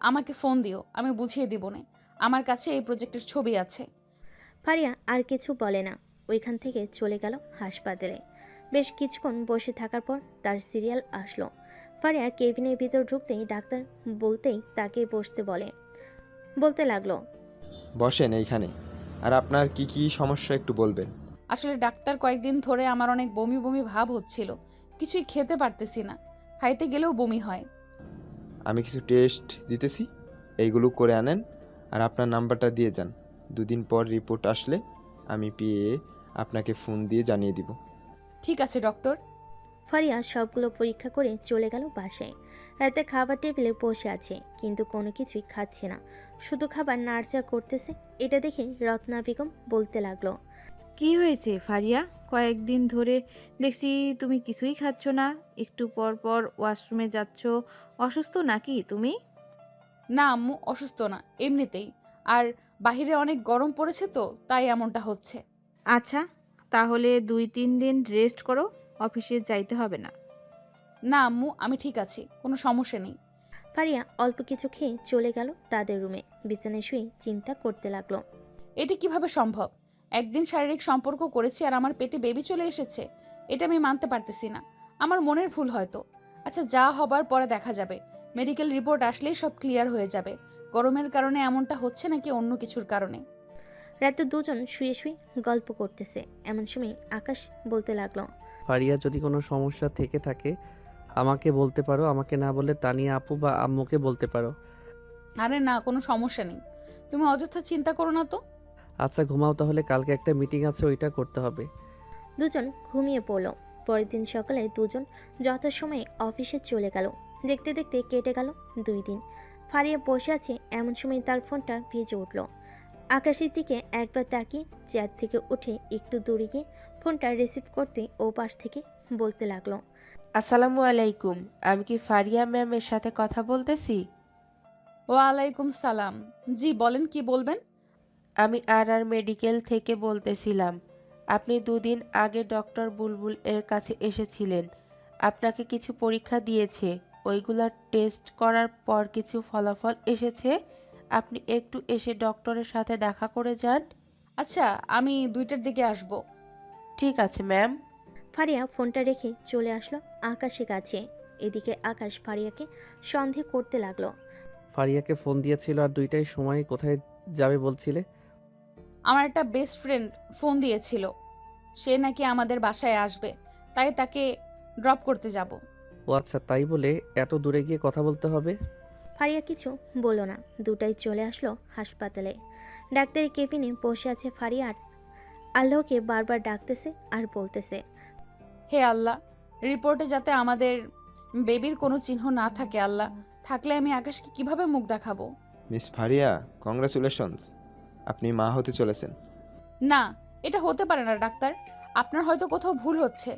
আমাকে ফোন দিও, আমি বুঝিয়ে দিব না। আমার কাছে এই প্রজেক্টের ছবি আছে। ফারিয়া আর কিছু বলে না, ওইখান থেকে চলে গেল হাসপাতালে। বেশ কিছুক্ষণ বসে থাকার পর তার সিরিয়াল আসলো। ফারিয়া কেবিনের ভিতর ঢুকতেই ডাক্তার বলতেই তাকে বসতে বলতে লাগলো, বসেন এইখানে। আর আপনার কি কি সমস্যা একটু বলবেন? আসলে ডাক্তার, কয়েকদিন ধরে আমার অনেক বমি বমি ভাব হচ্ছিল, কিছুই খেতে পারতেছি না, খাইতে গেলেও বমি হয়। আমি কিছু টেস্ট দিতেছি, এইগুলো করে আনেন আর আপনার নাম্বারটা দিয়ে যান। 2 দিন পর রিপোর্ট আসলে আমি পেয়ে আপনাকে ফোন দিয়ে জানিয়ে দিব। ঠিক আছে ডক্টর। ফারিয়া সবগুলো পরীক্ষা করে চলে গেল বাসায়। রাতে খাবার টেবিলে বসে আছে, কিন্তু কোনো কিছুই খাচ্ছে না, শুধু খাবার নাড়চা করতেছে। এটা দেখে রত্না বেগম বলতে লাগলো, কি হয়েছে ফারিয়া? কয়েকদিন ধরে দেখছি তুমি কিছুই খাচ্ছ না, একটু পর পর ওয়াশরুমে যাচ্ছ। অসুস্থ নাকি তুমি? না আম্মু, অসুস্থ না, এমনিতেই। আর বাহিরে অনেক গরম পড়েছে তো তাই এমনটা হচ্ছে। আচ্ছা, তাহলে 2-3 দিন রেস্ট করো, অফিসে যাইতে হবে না। না আম্মু, আমি ঠিক আছি, কোনো সমস্যা নেই। ফারিয়া অল্প কিছু খেয়ে চলে গেল তাদের রুমে। বিছানায় শুয়ে চিন্তা করতে লাগলো, এটি কিভাবে সম্ভব? একদিন শারীরিক সম্পর্ক করেছি আর আমার পেটে বেবি চলে এসেছে। এটা আমি মানতে পারতেছি না, আমার মনের ভুল হয়তো। আচ্ছা, যা হবার পরে দেখা যাবে, মেডিকেল রিপোর্ট আসলেই সব ক্লিয়ার হয়ে যাবে। গরমের কারণে এমনটা হচ্ছে নাকি অন্য কিছুর কারণে। রাতে দুজন শুয়ে শুয়ে গল্প করতেছে, এমন সময় আকাশ বলতে লাগলো, ফারিয়া যদি কোনো সমস্যা থেকে থাকে আমাকে বলতে পারো, আমাকে না বলে তানিয়া আপু বা আম্মুকে বলতে পারো। আরে না, কোনো সমস্যা নেই, তুমি অযথা চিন্তা করো না তো। আচ্ছা ঘুমাও তাহলে, কালকে একটা মিটিং আছে, ওইটা করতে হবে। দুজন ঘুমিয়ে পড়ল। পরের দিন সকালে দুজন যথাসময়ে অফিসে চলে গেল। দেখতে দেখতে কেটে গেল 2 দিন। ফারিয়া বসে আছে, এমন সময় তার ফোনটা ভেজে উঠল। আকাশের দিকে একবার তাকিয়ে চেয়ার থেকে উঠে একটু দূরে গিয়ে ফোনটা রিসিভ করতে ও পাশ থেকে বলতে লাগলো, আসসালামু আলাইকুম, আমি কি ফারিয়া ম্যামের সাথে কথা বলতেছি? ওয়ালাইকুম সালাম। জি বলেন, কি বলবেন? আমি আর মেডিকেল থেকে বলতেছিলাম। আপনি 2 দিন আগে ডক্টর বুলবুল এর কাছে এসেছিলেন, আপনাকে কিছু পরীক্ষা দিয়েছে, ওইগুলার টেস্ট করার পর কিছু ফলাফল এসেছে। আপনি একটু এসে ডক্টরের সাথে দেখা করে যান। আচ্ছা, আমি 2টার দিকে আসব। ঠিক আছে ম্যাম। ফারিয়া ফোনটা রেখে চলে আসলো আকাশের কাছে। এদিকে আকাশ ফারিয়াকে সন্দেহ করতে লাগলো, ফারিয়াকে ফোন দিয়েছিল আর 2টার সময় কোথায় যাবে বলছিলে? আমার একটা বেস্ট ফ্রেন্ড ফোন দিয়েছিল, সে নাকি আমাদের বাসায় আসবে, তাই তাকে ড্রপ করতে যাব। ও আচ্ছা, তাই বলে এত দূরে গিয়ে কথা বলতে হবে? ফারিয়া কিছু বলল না। 2টায় চলে আসলো হাসপাতালে। ডাক্তারি কেবিনে বসে আছে ফারিয়া, আর আল্লাহকে বারবার ডাকতেছে আর বলতেছে, হে আল্লাহ, রিপোর্টে যাতে আমাদের বেবির কোনো চিহ্ন না থাকে আল্লাহ, থাকলে আমি আকাশকে কিভাবে মুখ দেখাবো। মিস ফারিয়া, কংগ্রাচুলেশনস, আপনি মা হতে চলেছেন। না, এটা হতে পারে না ডাক্তার, আপনার হয়তো কোথাও ভুল হচ্ছে।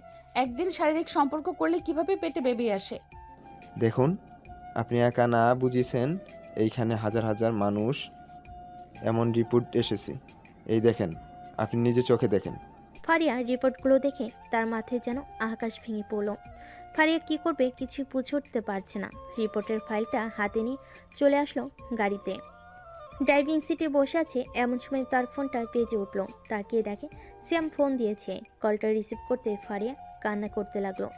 একদিন শারীরিক সম্পর্ক করলে কিভাবে পেটে বেবি আসে? দেখুন, আপনি একা না বুঝিয়েছেন, এইখানে হাজার হাজার মানুষ এমন রিপোর্ট এসেছে। এই দেখেন, আপনি নিজে চোখে দেখেন। ফারিয়া রিপোর্টগুলো দেখে তার মাথায় যেন আকাশ ভেঙে পড়ল। ফারিয়া কি করবে কিছুই বুঝে উঠতে পারছে না। রিপোর্টের ফাইলটা হাতে নিয়ে চলে আসলো গাড়িতে। ড্রাইভিং সিটে বসে আছে, এমন সময় তার ফোনটা বেজে উঠল। তাকিয়ে দেখে সিয়াম ফোন দিয়েছে। কলটা রিসিভ করতে ফারিয়া কান্না করতে লাগলো।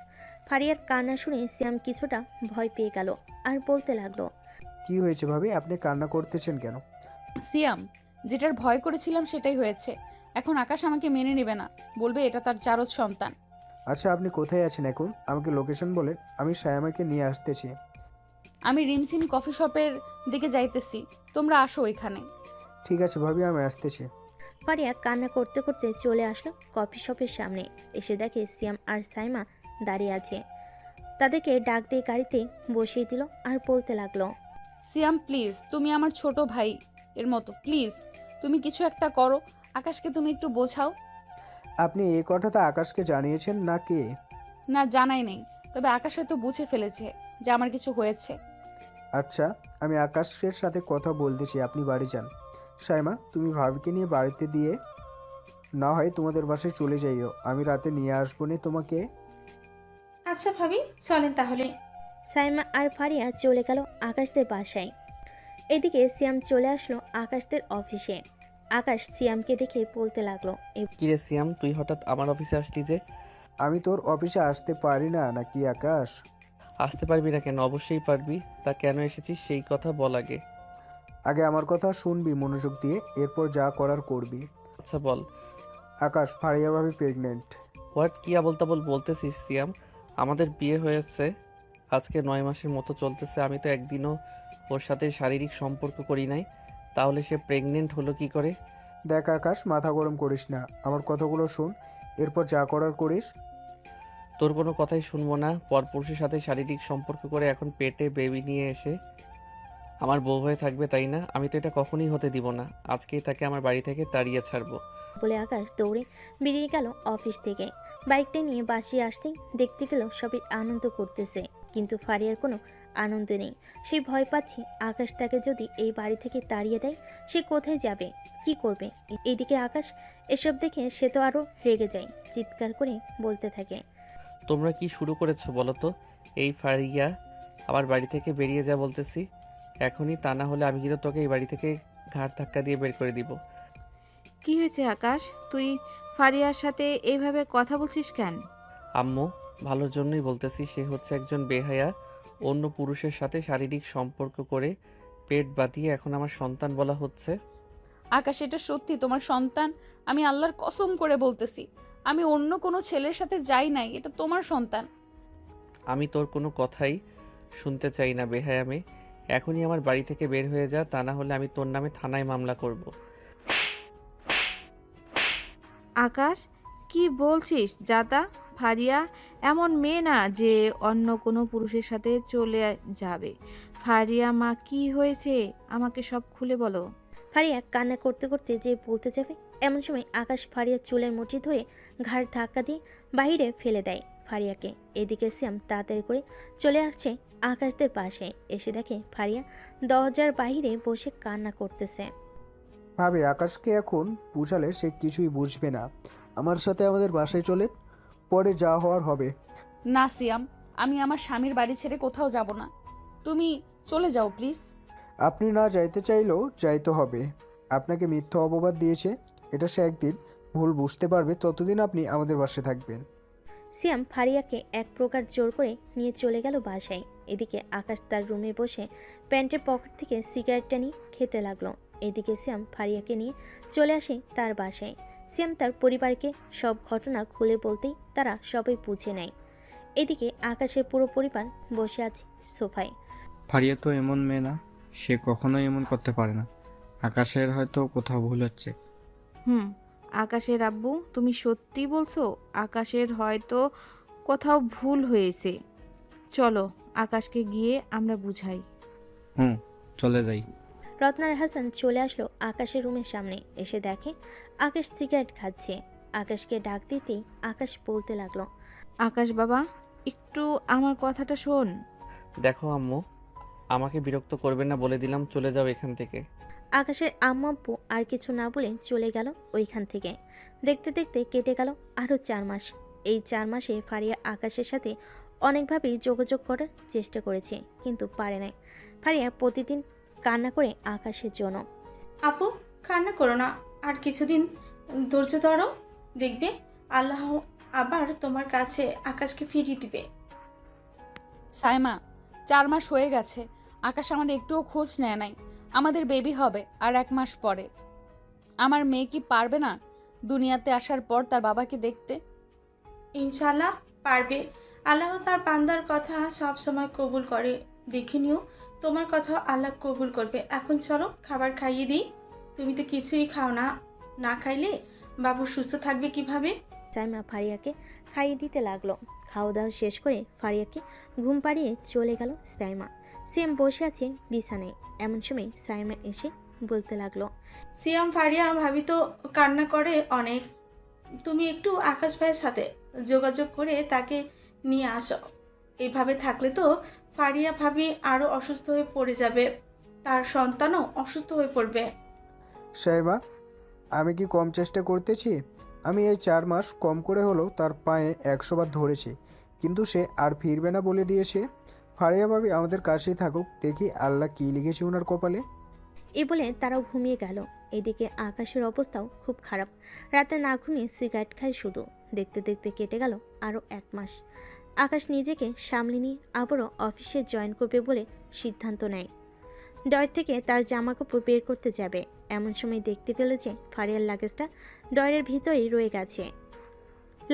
ফারিয়ার কান্না শুনে সিয়াম কিছুটা ভয় পেয়ে গেল আর বলতে লাগলো, কি হয়েছে ভাবি, আপনি কান্না করতেছেন কেন? সিয়াম, যেটার ভয় করেছিলাম সেটাই হয়েছে। এখন আকাশ আমাকে মেনে নেবে না, বলবে এটা তার জারজ সন্তান। আচ্ছা আপনি কোথায় আছেন এখন, আমাকে লোকেশন বলেন, আমি সায়ামাকে নিয়ে আসতেছি। আমি রিমঝিম কফি শপের দিকে যাইতেছি, তোমরা আসো এখানে। ঠিক আছে ভাবি, আমি আসতেছি। ফারিয়া কান্না করতে করতে চলে আসলো কফি শপের সামনে। এসে দেখে সিয়াম আর সাইমা দাঁড়িয়ে আছে। তাদেরকে ডাক দিয়ে গাড়িতে বসিয়ে দিল আর বলতে লাগলো, সিয়াম প্লিজ, তুমি আমার ছোট ভাই এর মতো, প্লিজ তুমি কিছু একটা করো, আকাশকে তুমি একটু বোঝাও। আপনি এই কথাটা আকাশকে জানিয়েছেন নাকি? না, জানাই নেই, তবে আকাশ হয়তো বুঝে ফেলেছে যে আমার কিছু হয়েছে। আচ্ছা, আমি আকাশের সাথে কথা বলতেছি, আপনি বাড়ি যান। সাইমা, তুমি ভাবিকে নিয়ে বাড়িতে দিয়ে না হয় তোমাদের বাসায় চলে যাইও, আমি রাতে নিয়ে আসবো নি তোমাকে। আচ্ছা ভাবি, চলেন তাহলে। সাইমা আর ফারিয়া চলে গেল আকাশদের বাসায়। এদিকে সিয়াম চলে আসলো আকাশদের অফিসে। আকাশ সিয়ামকে দেখে বলতে লাগলো, কিরে সিয়াম, তুই হঠাৎ আমার অফিসে আসলি যে? আমি তোর অফিসে আসতে পারি না নাকি আকাশ? আসতে পারবি না কেন? অবশ্যই পারবি। তা কেন এসেছিস সেই কথা বল আগে। আগে আমার কথা শুনবি মনোযোগ দিয়ে, এরপর যা করার করবি। আচ্ছা বল। আকাশ, ফারিয়া ভাবি প্রেগনেন্ট। হোয়াট? কি আবল তাবল বলতেছিস সিয়াম? আমাদের বিয়ে হয়েছে আজকে 9 মাসের মতো চলতেছে, আমি তো একদিনও ওর সাথে শারীরিক সম্পর্ক করি নাই, তাহলে সে প্রেগনেন্ট হলো কি করে? দেখ আকাশ, মাথা গরম করিস না, আমার কথাগুলো শোন, এরপর যা করার করিস। তোর কোনো কথাই শুনবো না। পরপুরুষের সাথে শারীরিক সম্পর্ক করে এখন পেটে বেবি নিয়ে এসে আমার বউ হয়ে থাকবে, তাই না? আমি তো এটা কখনোই হতে দিব না। আজকেই তাকে আমার বাড়ি থেকে তাড়িয়ে ছাড়বো। বলে আকাশ দৌড়ে বেরিয়ে গেল অফিস থেকে। বাইকটা নিয়ে বাসে আসতেই দেখতে পেল সবাই আনন্দ করতেছে, কিন্তু ফারিয়ার কোনো আনন্দ নেই। সে ভয় পাচ্ছে আকাশ তাকে যদি এই বাড়ি থেকে তাড়িয়ে দেয় সে কোথায় যাবে, কি করবে। এদিকে আকাশ এসব দেখে সে তো আরও রেগে যায়, চিৎকার করে বলতে থাকে, তোমরা কি শুরু করেছো বলো তো? এই ফারিয়া আমার বাড়ি থেকে বেরিয়ে যা বলতেছি এখনই, তা না হলে আমি কিন্তু তোকে এই বাড়ি থেকে ঘাড় ধাক্কা দিয়ে বের করে দিব। কি হয়েছে আকাশ, তুই ফারিয়ার সাথে এইভাবে কথা বলছিস কেন? আম্মু, ভালোর জন্যই বলতেছি। সে হচ্ছে একজন বেহায়া, অন্য পুরুষের সাথে শারীরিক সম্পর্ক করে পেট বাঁধিয়ে এখন আমার সন্তান বলা হচ্ছে। আকাশ, এটা সত্যি তোমার সন্তান? আমি আল্লাহর কসম করে বলতেছি, আমি অন্য কোনো ছেলের সাথে যাই নাই, এটা তোমার সন্তান। আমি তোর কোনো কথাই শুনতে চাই না বেহায়া মেয়ে। এখনই আমার বাড়ি থেকে বের হয়ে যা, তা না হলে আমি তোর নামে থানায় মামলা করব। আকাশ, কি বলছিস জাতা? ফারিয়া এমন মেয়ে না যে অন্য কোনো পুরুষের সাথে চলে যাবে। ফারিয়া মা, কি হয়েছে আমাকে সব খুলে বলো। ফারিয়া কান্না করতে করতে যে বলতে যাবে এমন সময় আকাশ ফারিয়ার চুলের মুঠি ধরে ঘাড় ধাক্কা দিয়ে বাইরে ফেলে দেয় ফারিয়াকে। এদিকে শ্যাম তাড়াতাড়ি করে চলে আসছে আকাশদের পাশে, এসে দেখে ফারিয়া দরজার বাইরে বসে কান্না করতেছে। ভাবে আকাশকে এখন বুঝালে সে কিছুই বুঝবে না। আমার সাথে আমাদের বাসায় চলে, পরে যা হওয়ার হবে। না সিয়াম, আমি আমার স্বামীর বাড়ি ছেড়ে কোথাও যাব না, তুমি চলে যাও প্লিজ। আপনি না যাইতে চাইলেও যাইতে হবে। আপনাকে মিথ্যা অপবাদ দিয়েছে, এটা সে একদিন ভুল বুঝতে পারবে, ততদিন আপনি আমাদের বাসায় থাকবেন। সিয়াম ফারিয়াকে এক প্রকার জোর করে নিয়ে চলে গেল বাসায়। এদিকে আকাশ তার রুমে বসে প্যান্টের পকেট থেকে সিগারেটটা নিয়ে খেতে লাগলো। এদিকে সিয়াম ফারিয়াকে নিয়ে চলে আসে তার বাসায়। সিয়াম তার পরিবারকে সব ঘটনা খুলে বলতেই তারা সবাই বুঝে নেয়। এদিকে আকাশের পুরো পরিবার বসে আছে সোফায়। ফারিয়া তো এমন মেয়ে না, সে কখনোই এমন করতে পারে না। আকাশের হয়তো কোথাও ভুল হচ্ছে। আকাশের আব্বু, তুমি সত্যি বলছো? আকাশের হয়তো কোথাও ভুল হয়েছে। চলো আকাশকে গিয়ে আমরা বুঝাই। চলে যাই। রত্নার হাসান চলে আসলো আকাশের রুমের সামনে, এসে দেখে আকাশ সিগারেট খাচ্ছে। আকাশকে ডাক দিতেই আকাশ বলতে লাগলো, আকাশ বাবা, একটু আমার কথাটা শোন। দেখো আম্মু, আমাকে বিরক্ত করবে না বলে দিলাম, চলে যাও এখান থেকে। আকাশের আম্মু আব্বু আর কিছু না বলে চলে গেল ওইখান থেকে। দেখতে দেখতে কেটে গেল আরও 4 মাস। এই 4 মাসে ফারিয়া আকাশের সাথে অনেকভাবেই যোগাযোগ করার চেষ্টা করেছে, কিন্তু পারে নাই। ফারিয়া প্রতিদিন কান্না করে আকাশের জন্য। আপু, কান্না করো না, আর কিছুদিন ধৈর্য ধরো, দেখবে আল্লাহ আবার তোমার কাছে আকাশকে ফিরিয়ে দিবে। সাইমা, 4 মাস হয়ে গেছে, আকাশ আমাদের একটুও খোঁজ নেয় নাই। আমাদের বেবি হবে আর 1 মাস পরে। আমার মেয়ে কি পারবে না দুনিয়াতে আসার পর তার বাবাকে দেখতে? ইনশাল্লাহ পারবে। আল্লাহ তার বান্দার কথা সব সময় কবুল করে। দেখে নিও, তোমার কথাও আল্লাহ কবুল করবে। এখন চলো খাবার খাইয়ে দিই, তুমি তো কিছুই খাও না, না খাইলে বাবু সুস্থ থাকবে কিভাবে? সাইমা ফারিয়াকে খাইয়ে দিতে লাগলো। খাওয়া দাওয়া শেষ করে ফারিয়াকে ঘুম পাড়িয়ে চলে গেল সাইমা। সিয়াম বসে আছে বিছানায়, এমন সময় সাইমা এসে বলতে লাগলো, সিয়াম, ফারিয়া ভাবি তো কান্না করে অনেক, তুমি একটু আকাশ ভাইয়ের সাথে যোগাযোগ করে তাকে নিয়ে আসো। এইভাবে থাকলে তো ফারিয়া ভাবি আরও অসুস্থ হয়ে পড়ে যাবে, তার সন্তানও অসুস্থ হয়ে পড়বে। সাহেবা, আমি কি কম চেষ্টা করতেছি? আমি এই 4 মাস কম করে হলেও তার পায়ে 100 বার ধরেছি, কিন্তু সে আর ফিরবে না বলে দিয়েছে। ফারিয়া ভাবি আমাদের কাছেই থাকুক, দেখি আল্লাহ কী লিখেছে ওনার কপালে। এ বলে তারাও ঘুমিয়ে গেল। এদিকে আকাশের অবস্থাও খুব খারাপ। রাতে না ঘুমিয়ে সিগারেট খায় শুধু। দেখতে দেখতে কেটে গেল আরও 1 মাস। আকাশ নিজেকে সামলে নিয়ে আবারও অফিসে জয়েন করবে বলে সিদ্ধান্ত নেয়। ডয়ের থেকে তার জামা কাপড় বের করতে যাবে, এমন সময় দেখতে পেল যে ফারিয়ার লাগেজটা ডয়ের ভিতরেই রয়ে গেছে।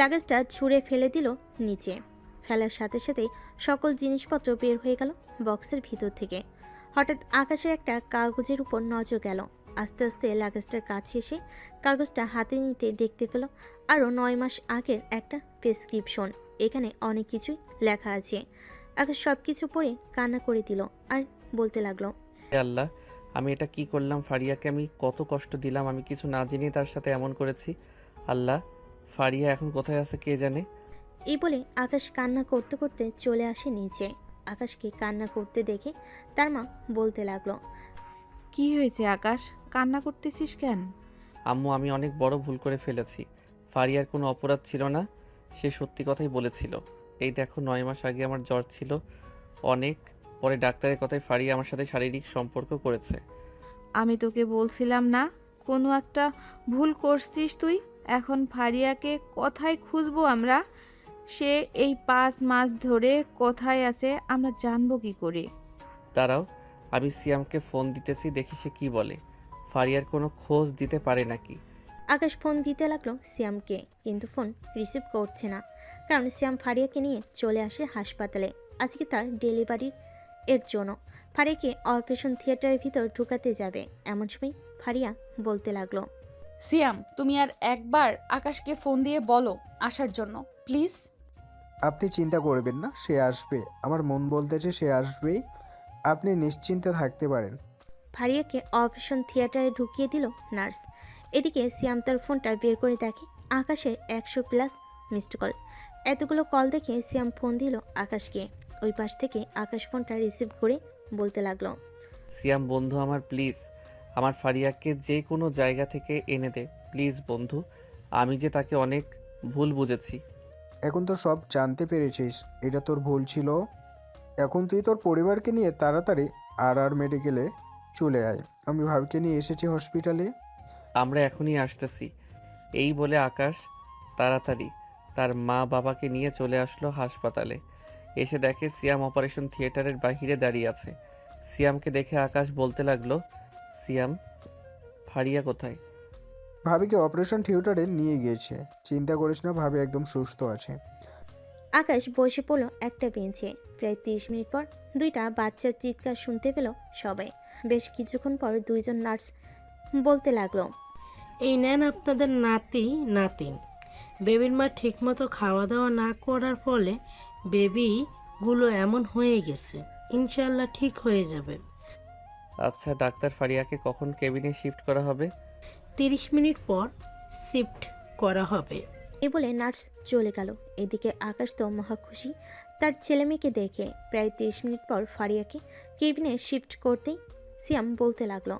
লাগেজটা ছুঁড়ে ফেলে দিল নিচে। ফেলার সাথে সাথেই সকল জিনিসপত্র বের হয়ে গেল বক্সের ভিতর থেকে। হঠাৎ আকাশের একটা কাগজের উপর নজর গেল। আস্তে আস্তে লাগেজটার কাছে এসে কাগজটা হাতে নিতে দেখতে পেল আরও 9 মাস আগের একটা প্রেসক্রিপশন। এখানে অনেক কিছুই লেখা আছে। আকাশ সব কিছু পড়ে কান্না করে দিল আর বলতে লাগলো, হে আল্লাহ, আমি এটা কি করলাম? ফারিয়াকে আমি কত কষ্ট দিলাম, আমি কিছু না জেনে তার সাথে এমন করেছি। আল্লাহ, ফারিয়া এখন কোথায় আছে কে জানে। এই বলে আকাশ কান্না করতে করতে চলে আসে নিচে। আকাশকে কান্না করতে দেখে তার মা বলতে লাগলো, কি হয়েছে আকাশ, কান্না করতেছিস কেন? আম্মু, আমি অনেক বড় ভুল করে ফেলেছি। ফারিয়ার কোনো অপরাধ ছিল না, সে সত্যি কথাই বলেছিল। এই দেখো, 9 মাস আগে আমার জ্বর ছিল অনেক, পরে ডাক্তারের কথায় ফারিয়া আমার সাথে শারীরিক সম্পর্ক করেছে। আমি তোকে বলছিলাম না কোনো একটা ভুল করছিস তুই? এখন ফারিয়াকে কোথায় খুঁজবো আমরা? সে এই 5 মাস ধরে কোথায় আছে আমরা জানবো কি করে? দাঁড়াও, আমি সিয়ামকে ফোন দিতেছি, দেখি সে কি বলে। ফারিয়ার কোনো খোঁজ দিতে পারে নাকি। আকাশ ফোন দিতে লাগলো সিয়ামকে, কিন্তু ফোন রিসিভ করছে না। কারণ সিয়াম ফারিয়াকে নিয়ে চলে আসে হাসপাতালে আজকে তার ডেলিভারির এর জন্য। ফারিয়াকে অপারেশন থিয়েটারের ভিতর ঢুকাতে যাবে, এমন সময় ফারিয়া বলতে লাগলো, সিয়াম, তুমি আর একবার আকাশকে ফোন দিয়ে বলো আসার জন্য, প্লিজ। আপনি চিন্তা করবেন না, সে আসবে। আমার মন বলতেছে সে আসবেই, আপনি নিশ্চিন্তে থাকতে পারেন। ফারিয়াকে অপারেশন থিয়েটারে ঢুকিয়ে দিল নার্স। এদিকে সিয়াম তার ফোনটা বের করে দেখে আকাশের 100+ মিসড কল। এতগুলো কল দেখে সিয়াম ফোন দিল আকাশকে। ওই পাশ থেকে আকাশ ফোনটা রিসিভ করে বলতে লাগলো, সিয়াম বন্ধু আমার, প্লিজ আমার ফারিয়াকে যে কোনো জায়গা থেকে এনে দে প্লিজ বন্ধু। আমি যে তাকে অনেক ভুল বুঝেছি। এখন তো সব জানতে পেরেছিস, এটা তোর ভুল ছিল। এখন তুই তোর পরিবারকে নিয়ে তাড়াতাড়ি আর মেডিকেলে চলে আয়। আমি ভাবিকে নিয়ে এসেছি হসপিটালে। আমরা এখনই আসতেছি। এই বলে আকাশ তাড়াতাড়ি তার মা বাবাকে নিয়ে চলে আসলো হাসপাতালে। এসে দেখে সিয়াম অপারেশন থিয়েটারের বাহিরে দাঁড়িয়ে আছে। সিয়ামকে দেখে আকাশ বলতে লাগলো, সিয়াম, ফারিয়া কোথায়? ভাবিকে অপারেশন থিয়েটারে নিয়ে গিয়েছে, চিন্তা করিস না, ভাবি একদম সুস্থ আছে। আকাশ বসে পড়ল একটা বেঞ্চে। প্রায় 30 মিনিট পর 2টা বাচ্চার চিৎকার শুনতে পেল সবাই। বেশ কিছুক্ষণ পর 2জন নার্স বলতে লাগলো, এই নেন আপনাদের নাতি নাতিন। বেবির মা ঠিকমতো খাওয়া দাওয়া না করার ফলে বেবিগুলো এমন হয়ে গেছে, ইনশাল্লাহ ঠিক হয়ে যাবে। আচ্ছা ডাক্তার, ফারিয়াকে কখন কেবিনে শিফট করা হবে? 30 মিনিট পর শিফট করা হবে। এ বলে নার্স চলে গেল। এদিকে আকাশ তো মহা খুশি তার ছেলে মেয়েকে দেখে। প্রায় 30 মিনিট পর ফারিয়াকে কেবিনে শিফট করতেই সিয়াম বলতে লাগলো,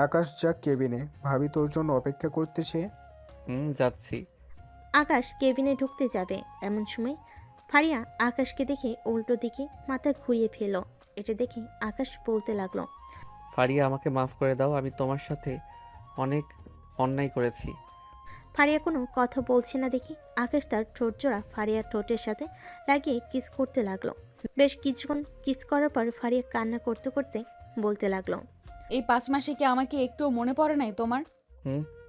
আকাশ যাক কেবিনে, ভাবি তোর জন্য অপেক্ষা করতেছে। যাচ্ছি। আকাশ কেবিনে ঢুকতে যাবে, এমন সময় ফারিয়া আকাশকে দেখে উল্টো দিকে মাথা ঘুরিয়ে ফেল। এটা দেখে আকাশ বলতে লাগলো, ফারিয়া আমাকে মাফ করে দাও, আমি তোমার সাথে অনেক অন্যায় করেছি। ফারিয়া কোনো কথা বলছে না দেখে আকাশ তার ঠোঁট জোড়া ফারিয়ার ঠোঁটের সাথে লাগিয়ে কিস করতে লাগলো। বেশ কিছুক্ষণ কিস করার পর ফারিয়া কান্না করতে করতে বলতে লাগলো, এই 5 মাসে কি আমাকে একটুও মনে পড়ে নাই তোমার?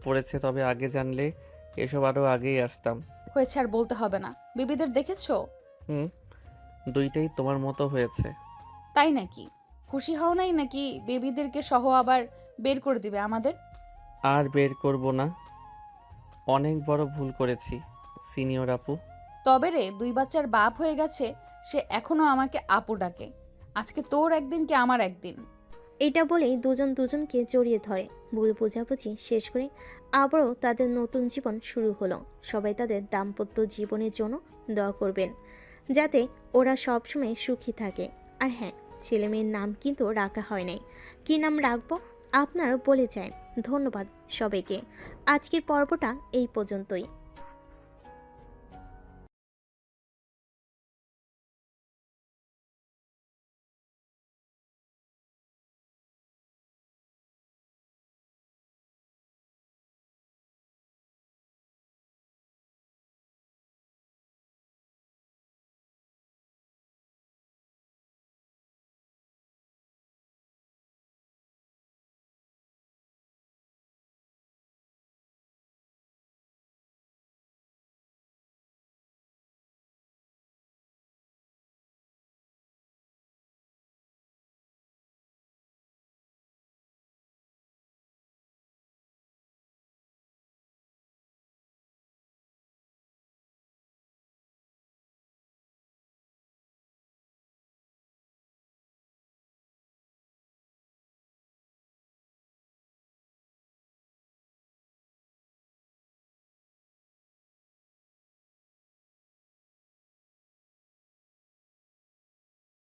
পড়েছে, তবে আগে জানলে এসব আরও আগেই আসতাম। হয়েছে, আর বলতে হবে না। বেবিদের দেখেছো? দুইটাই তোমার মতো হয়েছে। তাই নাকি? খুশি হও নাই নাকি বেবিদেরকে সহ আবার বের করে দিবে আমাদের? আর বের করব না, অনেক বড় ভুল করেছি সিনিয়র আপু। তবে রে, 2 বাচ্চার বাপ হয়ে গেছে, সে এখনো আমাকে আপু ডাকে। আজকে তোর একদিন কি আমার একদিন। এটা বলেই দুজন দুজনকে জড়িয়ে ধরে। ভুল বোঝাবুঝি শেষ করে আবারও তাদের নতুন জীবন শুরু হলো। সবাই তাদের দাম্পত্য জীবনের জন্য দোয়া করবেন, যাতে ওরা সবসময় সুখী থাকে। আর হ্যাঁ, ছেলে মেয়ের নাম কিন্তু রাখা হয় নাই। কী নাম রাখবো আপনারা বলে যান। ধন্যবাদ সবাইকে। আজকের পর্বটা এই পর্যন্তই।